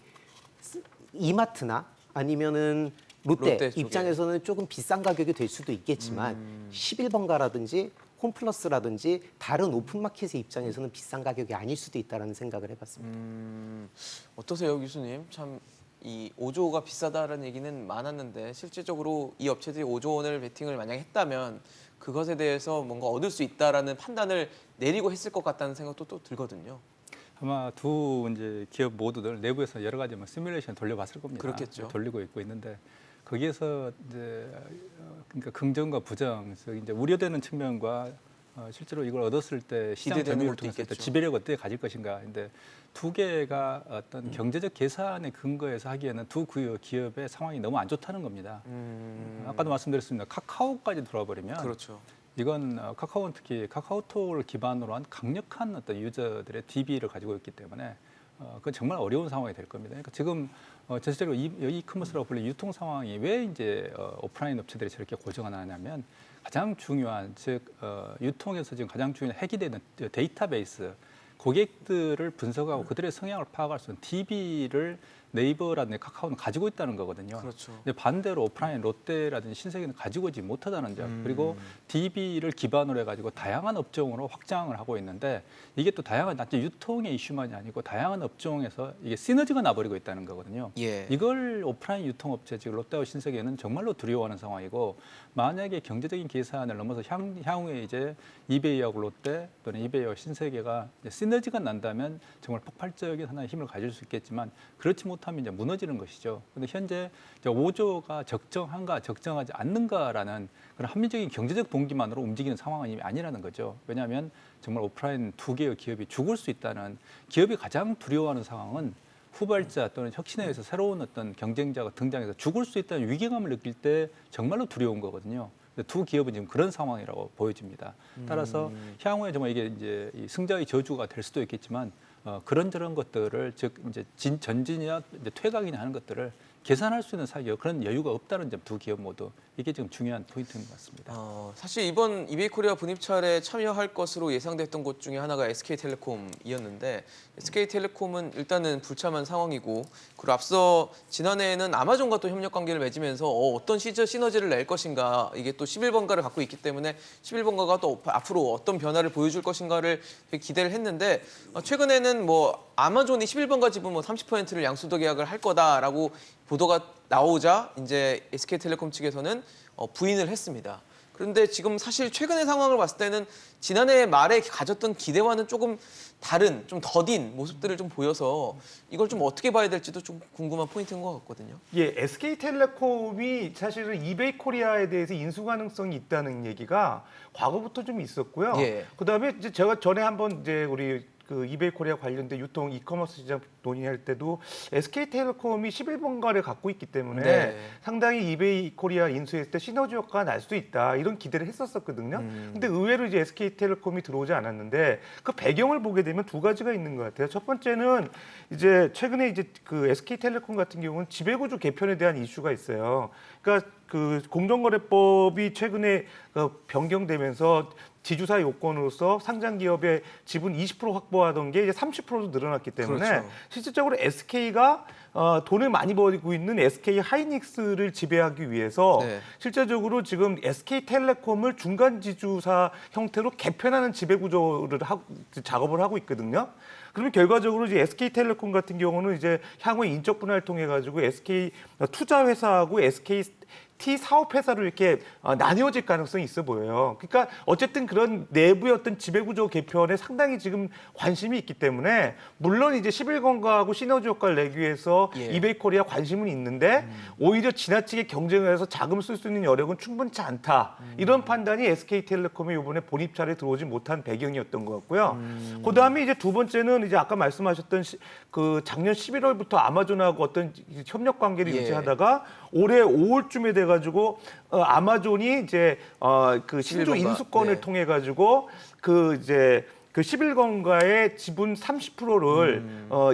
이마트나 아니면은 롯데 쪽에. 입장에서는 조금 비싼 가격이 될 수도 있겠지만 11번가라든지 홈플러스라든지 다른 오픈마켓의 입장에서는 비싼 가격이 아닐 수도 있다는 생각을 해봤습니다. 어떠세요, 교수님? 참 이 5조가 비싸다라는 얘기는 많았는데 실질적으로 이 업체들이 5조 원을 베팅을 만약 했다면 그것에 대해서 뭔가 얻을 수 있다라는 판단을 내리고 했을 것 같다는 생각도 또 들거든요. 아마 두 이제 기업 모두들 내부에서 여러 가지 시뮬레이션 돌려봤을 겁니다. 그렇겠죠. 돌리고 있는데 거기에서 이제 그러니까 긍정과 부정, 그래서 이제 우려되는 측면과 실제로 이걸 얻었을 때 시장 기대되는 점유율을 것도 통했을 때 있겠죠. 지배력 어떻게 가질 것인가. 근데 두 개가 어떤 경제적 계산의 근거에서 하기에는 두 기업의 상황이 너무 안 좋다는 겁니다. 아까도 말씀드렸습니다. 카카오까지 돌아와 버리면 그렇죠. 이건 카카오는 특히 카카오톡을 기반으로 한 강력한 어떤 유저들의 DB를 가지고 있기 때문에 그건 정말 어려운 상황이 될 겁니다. 그러니까 지금 전체적으로 이커머스라고 불리는 유통 상황이 왜 이제 오프라인 업체들이 저렇게 고정하냐면 가장 중요한 즉 유통에서 지금 가장 중요한 핵이 되는 데이터베이스 고객들을 분석하고 그들의 성향을 파악할 수 있는 DB를 네이버라든지 카카오는 가지고 있다는 거거든요. 그렇죠. 근데 반대로 오프라인 롯데라든지 신세계는 가지고 오지 못하다는 점. 그리고 DB를 기반으로 해가지고 다양한 업종으로 확장을 하고 있는데 이게 또 다양한 단지 유통의 이슈만이 아니고 다양한 업종에서 이게 시너지가 나버리고 있다는 거거든요. 예. 이걸 오프라인 유통업체 즉 롯데와 신세계는 정말로 두려워하는 상황이고 만약에 경제적인 계산을 넘어서 향후에 이제 이베이하고 롯데 또는 이베이와 신세계가 이제 시너지가 난다면 정말 폭발적인 하나의 힘을 가질 수 있겠지만 그렇지 못하면 이제 무너지는 것이죠. 그런데 현재 이제 5조가 적정한가 적정하지 않는가라는 그런 합리적인 경제적 동기만으로 움직이는 상황은 이미 아니라는 거죠. 왜냐하면 정말 오프라인 두 개의 기업이 죽을 수 있다는 기업이 가장 두려워하는 상황은 후발자 또는 혁신에 의해서 새로운 어떤 경쟁자가 등장해서 죽을 수 있다는 위기감을 느낄 때 정말로 두려운 거거든요. 두 기업은 지금 그런 상황이라고 보여집니다. 따라서 향후에 정말 이게 이제 이 승자의 저주가 될 수도 있겠지만 그런저런 것들을 즉 이제 전진이나 이제 퇴각이나 하는 것들을 계산할 수 있는 그런 여유가 없다는 점 두 기업 모두 이게 지금 중요한 포인트인 것 같습니다. 사실 이번 이베이코리아 분입찰에 참여할 것으로 예상됐던 곳 중에 하나가 SK텔레콤이었는데 SK텔레콤은 일단은 불참한 상황이고 그리고 앞서 지난해에는 아마존과 또 협력 관계를 맺으면서 어떤 시너지를 낼 것인가 이게 또 11번가를 갖고 있기 때문에 11번가가 또 앞으로 어떤 변화를 보여줄 것인가를 되게 기대를 했는데 최근에는 뭐 아마존이 11번가 지분 뭐 30%를 양수도 계약을 할 거다라고 보도가 나오자 이제 SK텔레콤 측에서는 부인을 했습니다. 그런데 지금 사실 최근의 상황을 봤을 때는 지난해 말에 가졌던 기대와는 조금 다른, 좀 더딘 모습들을 좀 보여서 이걸 좀 어떻게 봐야 될지도 좀 궁금한 포인트인 것 같거든요. 예, SK텔레콤이 사실은 이베이코리아에 대해서 인수 가능성이 있다는 얘기가 과거부터 좀 있었고요. 예. 그다음에 이제 제가 전에 한번 이제 우리 그 이베이코리아 관련된 유통 이커머스 시장 논의할 때도 SK텔레콤이 11번가를 갖고 있기 때문에 네. 상당히 이베이코리아 인수했을 때 시너지 효과가 날 수도 있다 이런 기대를 했었거든요. 근데 의외로 이제 SK텔레콤이 들어오지 않았는데 그 배경을 보게 되면 두 가지가 있는 것 같아요. 첫 번째는 이제 최근에 이제 그 SK텔레콤 같은 경우는 지배구조 개편에 대한 이슈가 있어요. 그러니까 그 공정거래법이 최근에 변경되면서 지주사 요건으로서 상장 기업의 지분 20% 확보하던 게 이제 30%로 늘어났기 때문에 그렇죠. 실질적으로 SK가 돈을 많이 벌고 있는 SK 하이닉스를 지배하기 위해서 네. 실제적으로 지금 SK텔레콤을 중간 지주사 형태로 개편하는 지배 구조를 작업을 하고 있거든요. 그러면 결과적으로 이제 SK텔레콤 같은 경우는 이제 향후에 인적 분할을 통해 가지고 SK 투자회사하고 SKT 사업회사로 이렇게 나뉘어질 가능성이 있어 보여요. 그러니까 어쨌든 그런 내부의 어떤 지배구조 개편에 상당히 지금 관심이 있기 때문에 물론 이제 11건가하고 시너지 효과를 내기 위해서 예. 이베이코리아 관심은 있는데 오히려 지나치게 경쟁을 해서 자금 쓸 수 있는 여력은 충분치 않다. 이런 판단이 SK텔레콤이 이번에 본입찰에 들어오지 못한 배경이었던 것 같고요. 그다음에 이제 두 번째는 이제 아까 말씀하셨던 그 작년 11월부터 아마존하고 어떤 협력 관계를 예. 유지하다가 올해 5월쯤에 돼가지고 아마존이 이제 그 신조 11번가. 인수권을 네. 통해 가지고 그 이제 그 11건가의 지분 30%를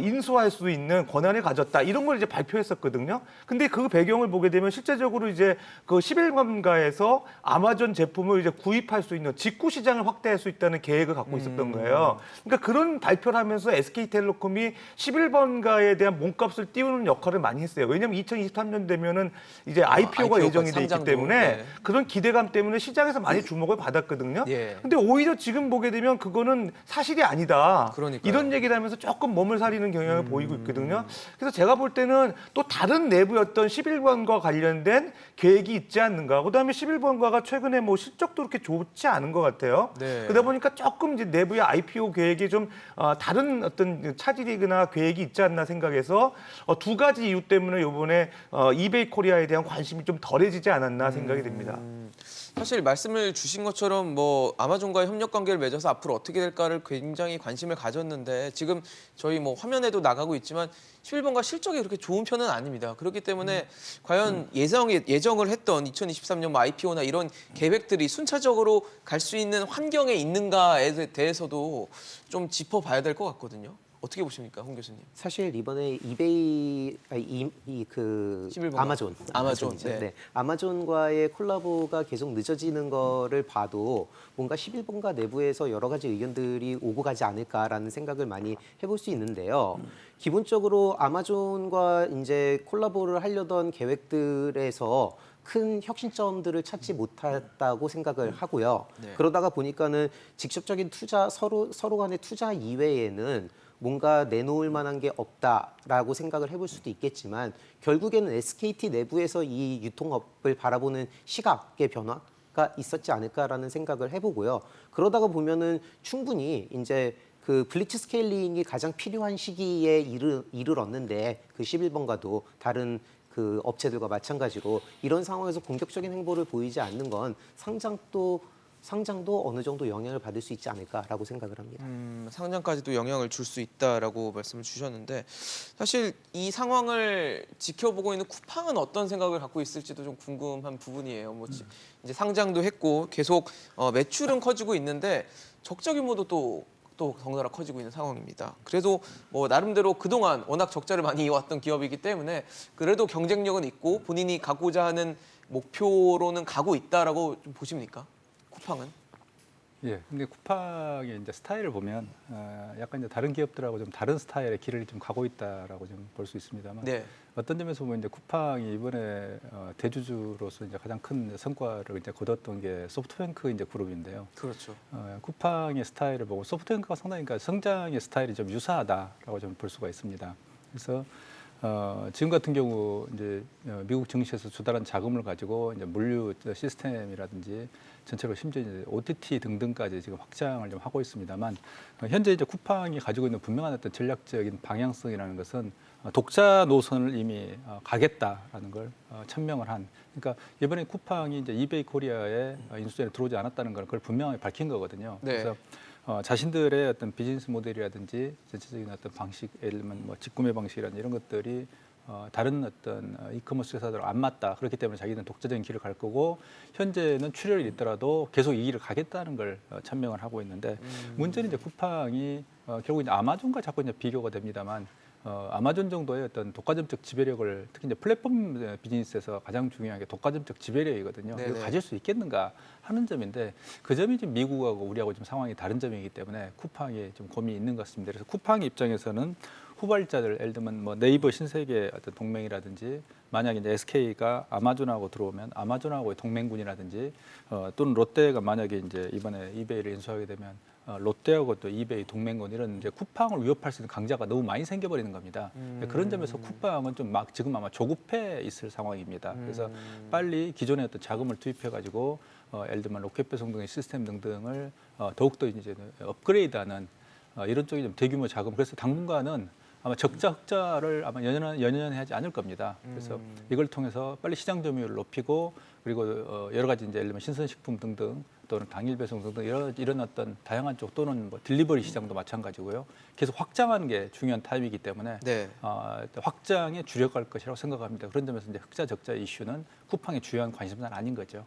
인수할 수 있는 권한을 가졌다. 이런 걸 이제 발표했었거든요. 근데 그 배경을 보게 되면 실제적으로 이제 그 11건가에서 아마존 제품을 이제 구입할 수 있는 직구 시장을 확대할 수 있다는 계획을 갖고 있었던 거예요. 그러니까 그런 발표를 하면서 SK텔레콤이 11번가에 대한 몸값을 띄우는 역할을 많이 했어요. 왜냐하면 2023년 되면은 이제 IPO가 예정이 돼 있기 상장도, 때문에 네. 그런 기대감 때문에 시장에서 많이 주목을 받았거든요. 예. 근데 오히려 지금 보게 되면 그거는 사실이 아니다. 그러니까요. 이런 얘기를 하면서 조금 몸을 사리는 경향을 보이고 있거든요. 그래서 제가 볼 때는 또 다른 내부였던 11번과 관련된 계획이 있지 않는가. 그다음에 11번가가 최근에 뭐 실적도 그렇게 좋지 않은 것 같아요. 네. 그러다 보니까 조금 이제 내부의 IPO 계획이 좀 다른 어떤 차질이거나 계획이 있지 않나 생각해서 두 가지 이유 때문에 이번에 이베이코리아에 대한 관심이 좀 덜해지지 않았나 생각이 됩니다. 사실 말씀을 주신 것처럼 뭐 아마존과의 협력 관계를 맺어서 앞으로 어떻게 될까를 굉장히 관심을 가졌는데 지금 저희 뭐 화면에도 나가고 있지만 11번가 실적이 그렇게 좋은 편은 아닙니다. 그렇기 때문에 과연 예정을 했던 2023년 뭐 IPO나 이런 계획들이 순차적으로 갈 수 있는 환경에 있는가에 대해서도 좀 짚어봐야 될 것 같거든요. 어떻게 보십니까, 홍 교수님? 사실 이번에 이베이 그 11번가. 아마존 아마존, 네. 네. 아마존과의 콜라보가 계속 늦어지는 거를 봐도 뭔가 11번가 내부에서 여러 가지 의견들이 오고 가지 않을까라는 생각을 많이 해볼 수 있는데요. 기본적으로 아마존과 이제 콜라보를 하려던 계획들에서 큰 혁신점들을 찾지 못했다고 생각을 하고요. 네. 그러다가 보니까는 직접적인 투자 서로 간의 투자 이외에는 뭔가 내놓을 만한 게 없다라고 생각을 해볼 수도 있겠지만 결국에는 SKT 내부에서 이 유통업을 바라보는 시각의 변화가 있었지 않을까라는 생각을 해보고요. 그러다가 보면은 충분히 이제 그 블리츠 스케일링이 가장 필요한 시기에 이르렀는데 그 11번가도 다른 그 업체들과 마찬가지로 이런 상황에서 공격적인 행보를 보이지 않는 건 상장도 어느 정도 영향을 받을 수 있지 않을까라고 생각을 합니다. 상장까지도 영향을 줄 수 있다라고 말씀을 주셨는데 사실 이 상황을 지켜보고 있는 쿠팡은 어떤 생각을 갖고 있을지도 좀 궁금한 부분이에요. 뭐 이제 상장도 했고 계속 매출은 커지고 있는데 적자 규모도 또 덩달아 커지고 있는 상황입니다. 그래도 뭐 나름대로 그동안 워낙 적자를 많이 이어왔던 기업이기 때문에 그래도 경쟁력은 있고 본인이 갖고자 하는 목표로는 가고 있다라고 좀 보십니까? 쿠팡은? 예, 근데 쿠팡의 이제 스타일을 보면 약간 이제 다른 기업들하고 좀 다른 스타일의 길을 좀 가고 있다라고 좀 볼 수 있습니다만 네. 어떤 점에서 보면 이제 쿠팡이 이번에 대주주로서 이제 가장 큰 성과를 이제 거뒀던 게 소프트뱅크 이제 그룹인데요. 그렇죠. 쿠팡의 스타일을 보고 소프트뱅크가 상당히 그러니까 성장의 스타일이 좀 유사하다라고 좀 볼 수가 있습니다. 그래서 지금 같은 경우 이제 미국 증시에서 주달한 자금을 가지고 이제 물류 시스템이라든지 전체로 심지어 이제 OTT 등등까지 지금 확장을 좀 하고 있습니다만 현재 이제 쿠팡이 가지고 있는 분명한 어떤 전략적인 방향성이라는 것은 독자 노선을 이미 가겠다라는 걸 천명을 한. 그러니까 이번에 쿠팡이 이제 이베이 코리아에 인수전에 들어오지 않았다는 걸 그걸 분명하게 밝힌 거거든요. 네. 그래서 자신들의 어떤 비즈니스 모델이라든지 전체적인 어떤 방식, 예를 들면 뭐 직구매 방식이라든지 이런 것들이 다른 어떤 이커머스 회사들하고 안 맞다. 그렇기 때문에 자기는 독자적인 길을 갈 거고 현재는 출혈이 있더라도 계속 이 길을 가겠다는 걸 천명을 하고 있는데 문제는 이제 쿠팡이 결국 이제 아마존과 자꾸 이제 비교가 됩니다만 아마존 정도의 어떤 독과점적 지배력을 특히 이제 플랫폼 비즈니스에서 가장 중요한 게 독과점적 지배력이거든요. 네네. 이걸 가질 수 있겠는가 하는 점인데 그 점이 지금 미국하고 우리하고 좀 상황이 다른 점이기 때문에 쿠팡에 좀 고민이 있는 것 같습니다. 그래서 쿠팡 입장에서는 후발자들, 예를 들면 뭐 네이버 신세계 어떤 동맹이라든지 만약에 이제 SK가 아마존하고 들어오면 아마존하고의 동맹군이라든지 또는 롯데가 만약에 이제 이번에 이베이를 인수하게 되면 롯데하고 또 이베이 동맹군 이런 이제 쿠팡을 위협할 수 있는 강자가 너무 많이 생겨버리는 겁니다. 그런 점에서 쿠팡은 좀 막 지금 아마 조급해 있을 상황입니다. 그래서 빨리 기존의 어떤 자금을 투입해가지고 예를 들면 로켓 배송 등의 시스템 등등을 더욱더 이제 업그레이드하는 이런 쪽이 좀 대규모 자금. 그래서 당분간은 아마 적자 흑자를 아마 연연해 하지 않을 겁니다. 그래서 이걸 통해서 빨리 시장 점유율을 높이고 그리고 여러 가지 이제 예를 들면 신선식품 등등 또는 당일 배송 등등 이런 어떤 다양한 쪽 또는 뭐 딜리버리 시장도 마찬가지고요. 계속 확장하는 게 중요한 타입이기 때문에 네. 확장에 주력할 것이라고 생각합니다. 그런 점에서 이제 흑자 적자 이슈는 쿠팡의 주요한 관심사는 아닌 거죠.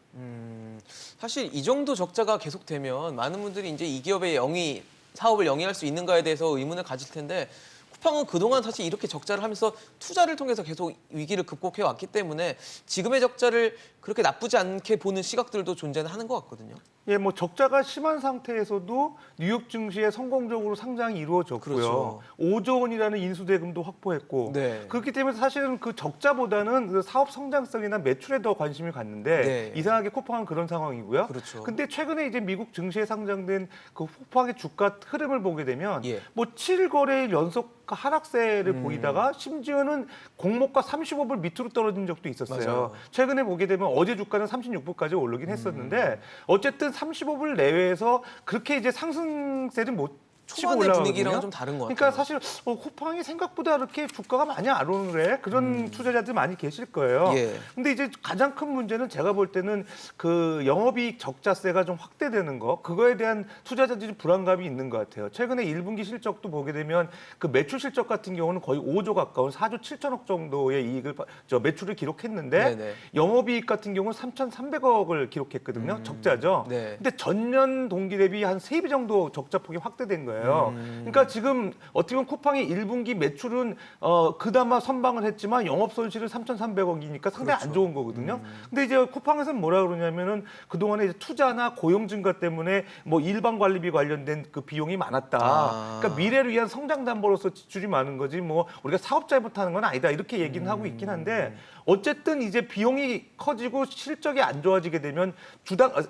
사실 이 정도 적자가 계속되면 많은 분들이 이제 이 기업의 사업을 영위할 수 있는가에 대해서 의문을 가질 텐데 쿠팡은 그동안 사실 이렇게 적자를 하면서 투자를 통해서 계속 위기를 극복해 왔기 때문에 지금의 적자를 그렇게 나쁘지 않게 보는 시각들도 존재는 하는 것 같거든요. 예, 뭐 적자가 심한 상태에서도 뉴욕 증시에 성공적으로 상장이 이루어졌고요. 그렇죠. 5조 원이라는 인수대금도 확보했고 네. 그렇기 때문에 사실은 그 적자보다는 그 사업 성장성이나 매출에 더 관심을 갖는데 네. 이상하게 쿠팡은 그런 상황이고요. 그렇죠. 근데 최근에 이제 미국 증시에 상장된 그 쿠팡의 주가 흐름을 보게 되면 예. 뭐 7거래일 연속 하락세를 보이다가 심지어는 공모가 35불 밑으로 떨어진 적도 있었어요. 맞아요. 최근에 보게 되면 어제 주가는 36불까지 오르긴 했었는데 어쨌든 35불 내외에서 그렇게 이제 상승세를 못 치고 초반의 올라가거든요. 분위기랑은 좀 다른 것 같아요. 그러니까 사실 쿠팡이 생각보다 그렇게 주가가 많이 안 오르래 그런 투자자들 많이 계실 거예요. 예. 근데 이제 가장 큰 문제는 제가 볼 때는 그 영업이익 적자세가 좀 확대되는 거 그거에 대한 투자자들이 불안감이 있는 것 같아요. 최근에 1분기 실적도 보게 되면 그 매출 실적 같은 경우는 거의 5조 가까운 4조 7천억 정도의 매출을 기록했는데 네네. 영업이익 같은 경우는 3,300억을 기록했거든요. 적자죠. 네. 근데 전년 동기 대비 한 3배 정도 적자폭이 확대된 거예요. 거예요. 그러니까 지금 어떻게 보면 쿠팡이 1분기 매출은 그나마 선방을 했지만 영업 손실은 3,300억이니까 상당히 안 좋은 거거든요. 근데 이제 쿠팡에서는 뭐라 그러냐면은 그동안에 이제 투자나 고용 증가 때문에 뭐 일반 관리비 관련된 그 비용이 많았다. 그러니까 미래를 위한 성장 담보로서 지출이 많은 거지 뭐 우리가 사업 잘못하는 건 아니다. 이렇게 얘기는 하고 있긴 한데 어쨌든 이제 비용이 커지고 실적이 안 좋아지게 되면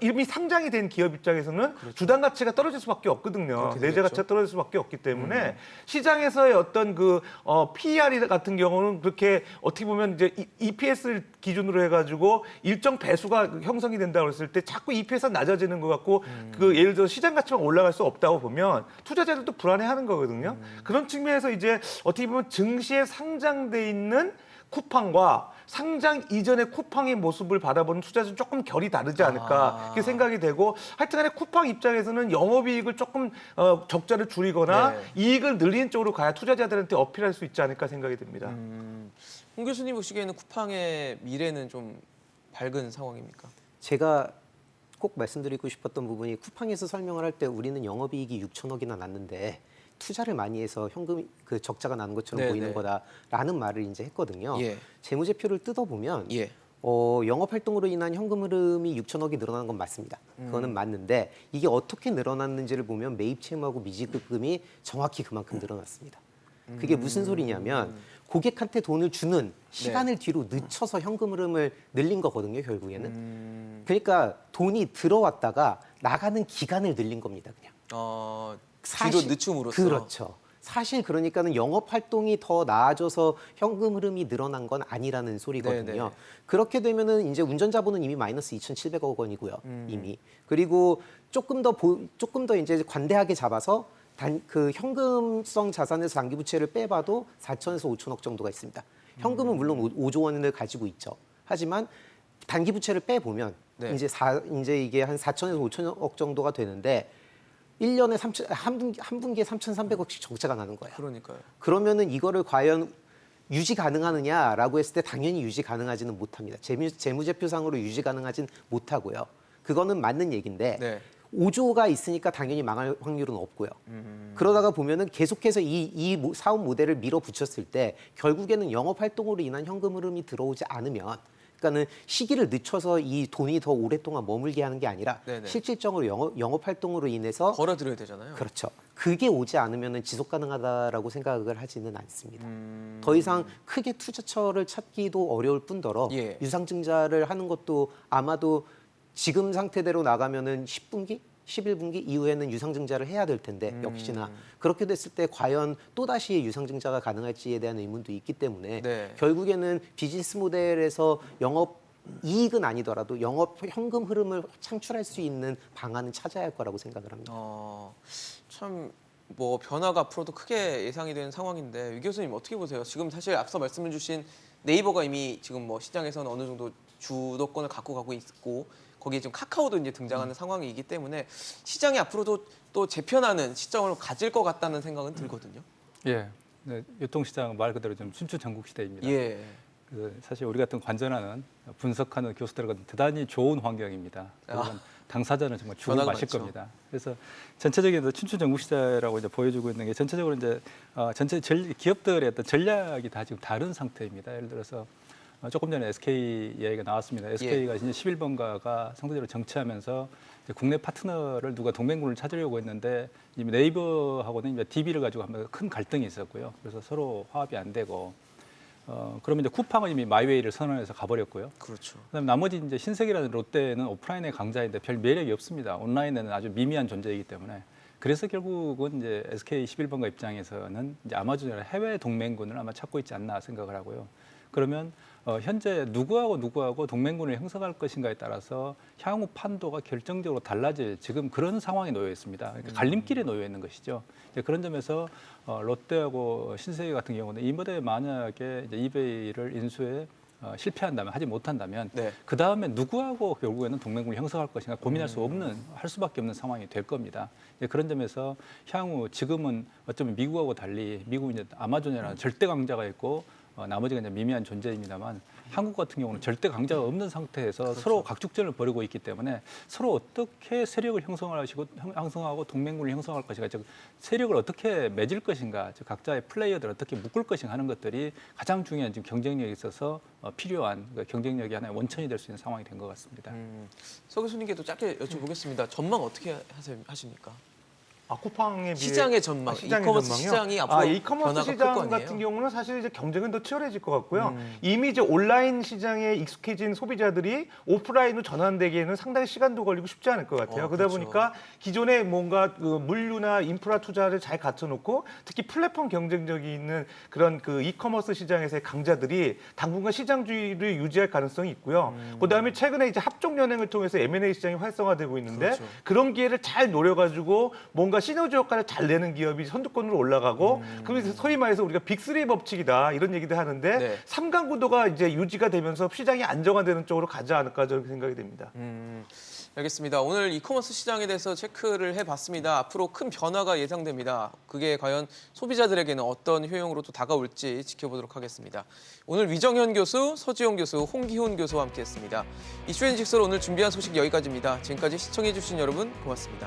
이미 상장이 된 기업 입장에서는 주당 가치가 떨어질 수밖에 없거든요. 내재 가치가 떨어질 수밖에 없기 때문에 시장에서의 어떤 그 PER 같은 경우는 그렇게 어떻게 보면 이제 EPS를 기준으로 해가지고 일정 배수가 형성이 된다고 했을 때 자꾸 EPS가 낮아지는 것 같고 그 예를 들어 시장 가치만 올라갈 수 없다고 보면 투자자들도 불안해하는 거거든요. 그런 측면에서 이제 어떻게 보면 증시에 상장돼 있는 쿠팡과 상장 이전의 쿠팡의 모습을 바라보는 투자자는 조금 결이 다르지 않을까 이렇게 생각이 되고 하여튼간에 쿠팡 입장에서는 영업이익을 조금 적자를 줄이거나 네. 이익을 늘리는 쪽으로 가야 투자자들한테 어필할 수 있지 않을까 생각이 듭니다. 홍 교수님 보시기에는 쿠팡의 미래는 좀 밝은 상황입니까? 제가 꼭 말씀드리고 싶었던 부분이 쿠팡에서 설명을 할 때 우리는 영업이익이 6천억이나 났는데 투자를 많이 해서 현금 그 적자가 나는 것처럼 네네. 보이는 거다라는 말을 이제 했거든요. 예. 재무제표를 뜯어보면 예. 영업 활동으로 인한 현금 흐름이 6천억이 늘어난 건 맞습니다. 그거는 맞는데 이게 어떻게 늘어났는지를 보면 매입 채무하고 미지급금이 정확히 그만큼 늘어났습니다. 그게 무슨 소리냐면 고객한테 돈을 주는 시간을 뒤로 늦춰서 현금 흐름을 늘린 거거든요, 결국에는. 그러니까 돈이 들어왔다가 나가는 기간을 늘린 겁니다, 그냥. 뒤로 늦춤으로써. 그렇죠. 사실 그러니까는 영업 활동이 더 나아져서 현금 흐름이 늘어난 건 아니라는 소리거든요. 네네. 그렇게 되면은 이제 운전자분은 이미 마이너스 2,700억 원이고요. 이미. 그리고 조금 더 이제 관대하게 잡아서 그 현금성 자산에서 단기 부채를 빼봐도 4천에서 5천억 정도가 있습니다. 현금은 물론 5조 원을 가지고 있죠. 하지만 단기 부채를 빼보면 네. 이제 이게 한 4천에서 5천억 정도가 되는데 1년에 한 분기에 3,300억씩 적자가 나는 거예요. 그러니까요. 그러면은 이거를 과연 유지 가능하느냐라고 했을 때 당연히 유지 가능하지는 못합니다. 재무제표상으로 유지 가능하진 못하고요. 그거는 맞는 얘기인데 네. 5조가 있으니까 당연히 망할 확률은 없고요. 그러다가 보면은 계속해서 이 사업 모델을 밀어붙였을 때 결국에는 영업 활동으로 인한 현금 흐름이 들어오지 않으면 그러니까는 시기를 늦춰서 이 돈이 더 오랫동안 머물게 하는 게 아니라 네네. 실질적으로 영업 활동으로 인해서 벌어들여야 되잖아요. 그렇죠. 그게 오지 않으면 지속 가능하다라고 생각을 하지는 않습니다. 더 이상 크게 투자처를 찾기도 어려울 뿐더러 예. 유상증자를 하는 것도 아마도 지금 상태대로 나가면은 10분기, 11분기 이후에는 유상증자를 해야 될 텐데 역시나 그렇게 됐을 때 과연 또다시 유상증자가 가능할지에 대한 의문도 있기 때문에 네. 결국에는 비즈니스 모델에서 영업 이익은 아니더라도 영업 현금 흐름을 창출할 수 있는 방안을 찾아야 할 거라고 생각을 합니다. 참 뭐 변화가 앞으로도 크게 예상이 되는 상황인데 유 교수님 어떻게 보세요? 지금 사실 앞서 말씀해 주신 네이버가 이미 지금 뭐 시장에서는 어느 정도 주도권을 갖고 가고 있고 거기에 지금 카카오도 이제 등장하는 상황이기 때문에 시장이 앞으로도 또 재편하는 시점을 가질 것 같다는 생각은 들거든요. 예, 네, 유통시장 말 그대로 좀 순추전국 시대입니다. 예. 사실 우리 같은 관전하는 분석하는 교수들은 대단히 좋은 환경입니다. 당사자는 정말 죽을 변화가 마실 많죠. 겁니다. 그래서 전체적인 춘추전국 시대라고 이제 보여주고 있는 게 전체적으로 이제 전체 기업들의 어떤 전략이 다 지금 다른 상태입니다. 예를 들어서 조금 전에 SK 이야기가 나왔습니다. SK가 이제 11번가가 상대적으로 정치하면서 이제 국내 파트너를 누가 동맹군을 찾으려고 했는데 이미 네이버하고는 이제 DB를 가지고 한번 큰 갈등이 있었고요. 그래서 서로 화합이 안 되고 그러면 이제 쿠팡은 이미 마이웨이를 선언해서 가버렸고요. 그렇죠. 그다음에 나머지 이제 신세계라는 롯데는 오프라인의 강자인데 별 매력이 없습니다. 온라인에는 아주 미미한 존재이기 때문에. 그래서 결국은 이제 SK 11번가 입장에서는 이제 아마존이나 해외 동맹군을 아마 찾고 있지 않나 생각을 하고요. 그러면 현재 누구하고 동맹군을 형성할 것인가에 따라서 향후 판도가 결정적으로 달라질 지금 그런 상황에 놓여 있습니다. 그러니까 갈림길에 놓여 있는 것이죠. 이제 그런 점에서 롯데하고 신세계 같은 경우는 이 모델에 만약에 이제 이베이를 인수에 실패한다면 하지 못한다면 네. 그 다음에 누구하고 결국에는 동맹군을 형성할 것인가 고민할 할 수밖에 없는 상황이 될 겁니다. 이제 그런 점에서 향후 지금은 어쩌면 미국하고 달리 미국은 이제 아마존이라는 절대 강자가 있고 나머지가 이제 미미한 존재입니다만 한국 같은 경우는 절대 강자가 없는 상태에서 그렇죠. 서로 각축전을 벌이고 있기 때문에 서로 어떻게 세력을 형성하고 동맹군을 형성할 것인가, 즉 세력을 어떻게 맺을 것인가, 즉 각자의 플레이어들을 어떻게 묶을 것인가 하는 것들이 가장 중요한 지금 경쟁력에 있어서 필요한 그 경쟁력이 하나의 원천이 될 수 있는 상황이 된 것 같습니다. 서 교수님께도 짧게 여쭤보겠습니다. 전망 어떻게 하십니까? 쿠팡에 비해 시장의 전망, 시장의 이커머스 전망이요? 시장이 앞으로 이커머스 변화가 클 시장 거 아니에요? 같은 경우는 사실 이제 경쟁은 더 치열해질 것 같고요. 이미 이제 온라인 시장에 익숙해진 소비자들이 오프라인으로 전환되기에는 상당히 시간도 걸리고 쉽지 않을 것 같아요. 그러다 그렇죠. 보니까 기존에 뭔가 그 물류나 인프라 투자를 잘 갖춰놓고 특히 플랫폼 경쟁력이 있는 그런 그 이커머스 시장에서의 강자들이 당분간 시장주의를 유지할 가능성이 있고요. 그다음에 최근에 이제 합종 연행을 통해서 M&A 시장이 활성화되고 있는데 그렇죠. 그런 기회를 잘 노려가지고 뭔가 시너지 효과를 잘 내는 기업이 선두권으로 올라가고 그래서 소위 말해서 우리가 빅3 법칙이다 이런 얘기도 하는데 네. 3강 구도가 이제 유지가 되면서 시장이 안정화되는 쪽으로 가지 않을까 저는 생각이 됩니다. 알겠습니다. 오늘 이커머스 시장에 대해서 체크를 해봤습니다. 앞으로 큰 변화가 예상됩니다. 그게 과연 소비자들에게는 어떤 효용으로 또 다가올지 지켜보도록 하겠습니다. 오늘 위정현 교수, 서지용 교수, 홍기훈 교수와 함께했습니다. 이슈앤 직설 오늘 준비한 소식 여기까지입니다. 지금까지 시청해주신 여러분 고맙습니다.